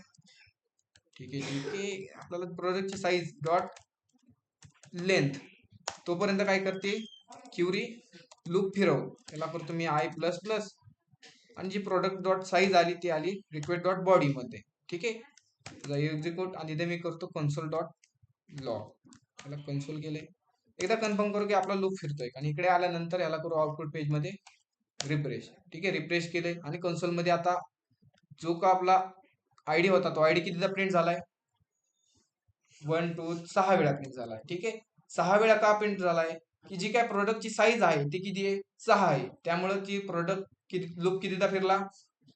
[SPEAKER 1] ठीक आहे ठीक आहे. आपल्याला प्रोडक्टची साईज डॉट लेंथ तोपर्यंत काय करते, क्युरी लूप फिरव, त्याला करतो मी आय प्लस प्लस, आणि जी प्रोडक्ट डॉट साईज आली ती आली रिक्वेस्ट डॉट बॉडी मध्ये, ठीक आहे. एक्झिक्यूट, आणि इथे मी करतो कन्सोल डॉट लॉग, त्याला कन्सोल केले. एकदा कन्फर्म करू की आपला लूप फिरतोय, आणि इकडे आल्यानंतर याला करू आउटपुट पेज मध्ये रिफ्रेश, ठीक आहे. रिफ्रेश केले, आणि कन्सोल मध्ये आता जो का आपला आयडी होता तो आयडी कितीदा प्रिंट झालाय, 1 2 6 वेळा प्रिंट झालाय, ठीक आहे. 6 वेळा का प्रिंट झालाय, की जी काय प्रोडक्टची साईज आहे ती किती आहे, 6 आहे, त्यामुळे ती प्रोडक्ट किती लूप कितीदा फिरला,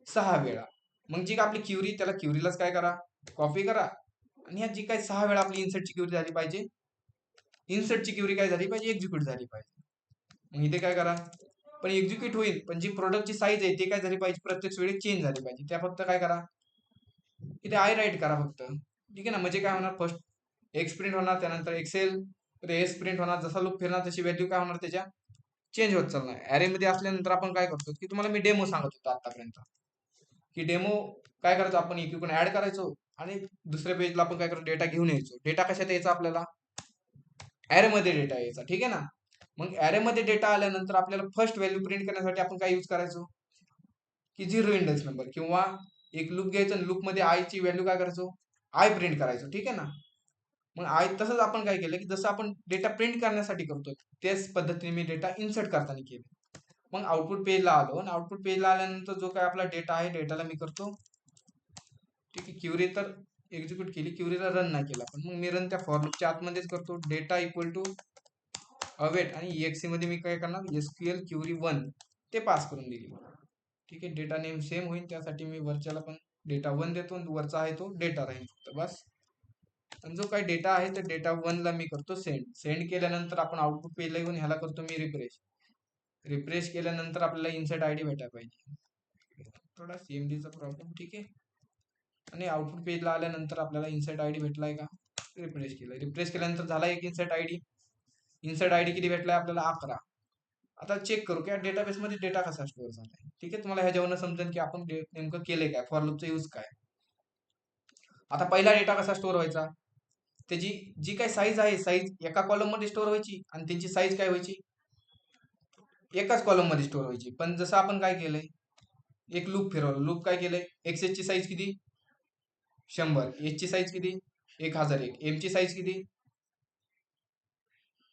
[SPEAKER 1] 6 वेळा. मग जी आपली क्युरी, त्याला क्युरीलाच काय करा, कॉपी करा, आणि ह्या जी काय 6 वेळा आपली इन्सर्टची क्युरी झाली पाहिजे, इन्सर्टची क्युरी काय झाली पाहिजे, एक्झिक्यूट झाली पाहिजे. मग इथे काय करा, पण एक्झिक्यूट होईल, पण जी प्रोडक्टची साईज आहे ती काय झाली पाहिजे, प्रत्येक वेळी चेंज झाली पाहिजे. त्या फक्त काय करा, इथे आय राईट करा फक्त, ठीक आहे ना. म्हणजे काय होणार, फर्स्ट एक्स प्रिंट होणार, त्यानंतर एक्सेल एस प्रिंट होणार, जसा लूप फिरणार तशी व्हॅल्यू काय होणार त्याच्या चेंज होत चालणार. अरे मध्ये असल्यानंतर आपण काय करतो, की तुम्हाला मी डेमो सांगत होतो आतापर्यंत, की डेमो काय करायचो, आपण इकडून ऍड करायचो, आणि दुसऱ्या पेजला आपण काय करतो, डेटा घेऊन यायचो. डेटा कशात यायचा, आपल्याला ऍरे मध्ये डेटा यायचा, ठीक आहे ना. मग ऍरे मध्ये डेटा आल्यानंतर आपल्याला फर्स्ट व्हॅल्यू प्रिंट करण्यासाठी आपण काय यूज करायचो, की 0 इंडेक्स नंबर, किंवा एक लूप घ्यायचं आणि लूप मध्ये आय ची व्हॅल्यू काय करायचो, आय प्रिंट करायचो, ठीक आहे ना. मग आय तसंच आपण काय केलं, की जसं आपण डेटा प्रिंट करण्यासाठी करतो त्याच पद्धतीने मी डेटा इन्सर्ट करताना केलं. मग आउटपुट पेजला आलो, आणि आउटपुट पेजला आल्यानंतर जो काय आपला डेटा आहे, डेटाला मी करतो, ठीक आहे. क्युरी तर एक्झिक्यूट केली, क्युरीला रन नाही केला, पण मग मी रन त्या फॉर लूपच्या आतमध्येच करतो, डेटा इक्वल टू अवेट, आणि EXE मध्ये मी काय करणार, SQL क्युरी 1 ते पास करून दिली, ठीक आहे. डेटा नेम सेम होईल, त्यासाठी मी वरच्याला पण डेटा 1 देतो, वरचा आहे तो डेटा राहील फक्त बस. आणि जो काही डेटा आहे त्या डेटा 1 ला मी करतो सेंड. सेंड केल्यानंतर आपण आउटपुट पेजला येऊन ह्याला करतो मी रिफ्रेश. रिफ्रेश केल्यानंतर आपल्याला इन्सर्ट आयडी भेटायला पाहिजे, थोडा CMD चा प्रॉब्लेम, ठीक आहे. आणि आउटपुट पेजला आल्यानंतर आपल्याला इन्सर्ट आयडी भेटलाय का, रिफ्रेश केलं, रिफ्रेश केल्यानंतर झाला एक इन्सर्ट आयडी. इन्सर्ट आयडी किती भेटलाय आपल्याला, 11. आता चेक करू की डेटाबेस मध्ये डेटा कसा स्टोअर झालाय, ठीक आहे. तुम्हाला ह्याच्यावरून समजेल की आपण नेमकं केलंय काय, फॉर लूपचा यूज काय. आता पहिला डेटा कसा स्टोअर व्हायचा, त्याची जी काही साईज आहे, साईज एका कॉलम मध्ये स्टोअर व्हायची, आणि त्यांची साईज काय व्हायची, एकाच कॉलम मध्ये स्टोअर व्हायची. पण जसं आपण काय केलंय, एक लूप फिरवलं, लूप काय केलंय, एक्सेस ची साईज किती 100, एच ची साईज किती 1001, एम ची साईज किती,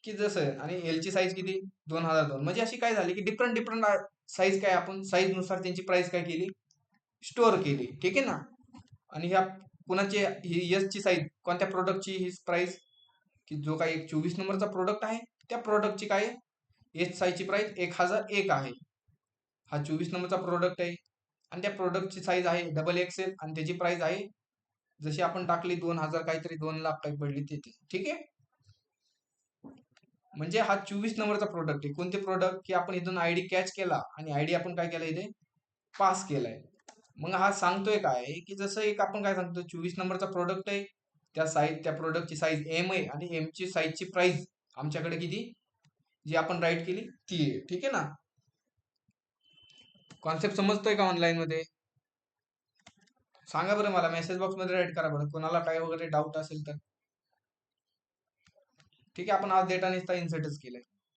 [SPEAKER 1] की जसं, आणि एल ची साईज किती 2002. म्हणजे अशी काय झाली, की डिफरंट डिफरंट साईज काय आपण साईज नुसार त्यांची प्राइस काय केली, स्टोअर केली, ठीक आहे ना. आणि ह्या कुणाची ही एस ची साईज, कोणत्या प्रोडक्टची ही प्राइस, की जो काही 24 नंबरचा प्रोडक्ट आहे त्या प्रोडक्टची काय एच साईजची प्राइस 1001 आहे. हा 24 नंबरचा प्रोडक्ट आहे, आणि त्या प्रोडक्टची साईज आहे डबल एक्सेल, आणि त्याची प्राइस आहे जशी आपण टाकली 2000 काहीतरी 2 लाख काही पडली तिथे, ठीक आहे. म्हणजे हा 24 नंबरचा प्रोडक्ट आहे. कोणते प्रोडक्ट की आपण इथून आयडी कॅच केला आणि आयडी आपण काय केलं इथे पास केलाय. मग हा सांगतोय काय की जसं एक आपण काय सांगतो 24 नंबरचा प्रोडक्ट आहे, त्या प्रोडक्टची साईज एम आहे आणि एम ची साईजची प्राइस आमच्याकडे किती जी आपण राईट केली ती आहे. ठीक आहे ना? कॉन्सेप्ट समजतोय का ऑनलाईन मध्ये? सांगा बरं मला मेसेज बॉक्स मध्ये राईट करा बरं, कोणाला काय वगैरे डाऊट असेल तर. ठीक आहे, आपण आज डेटा निस्ता इन्सर्टच केलाय.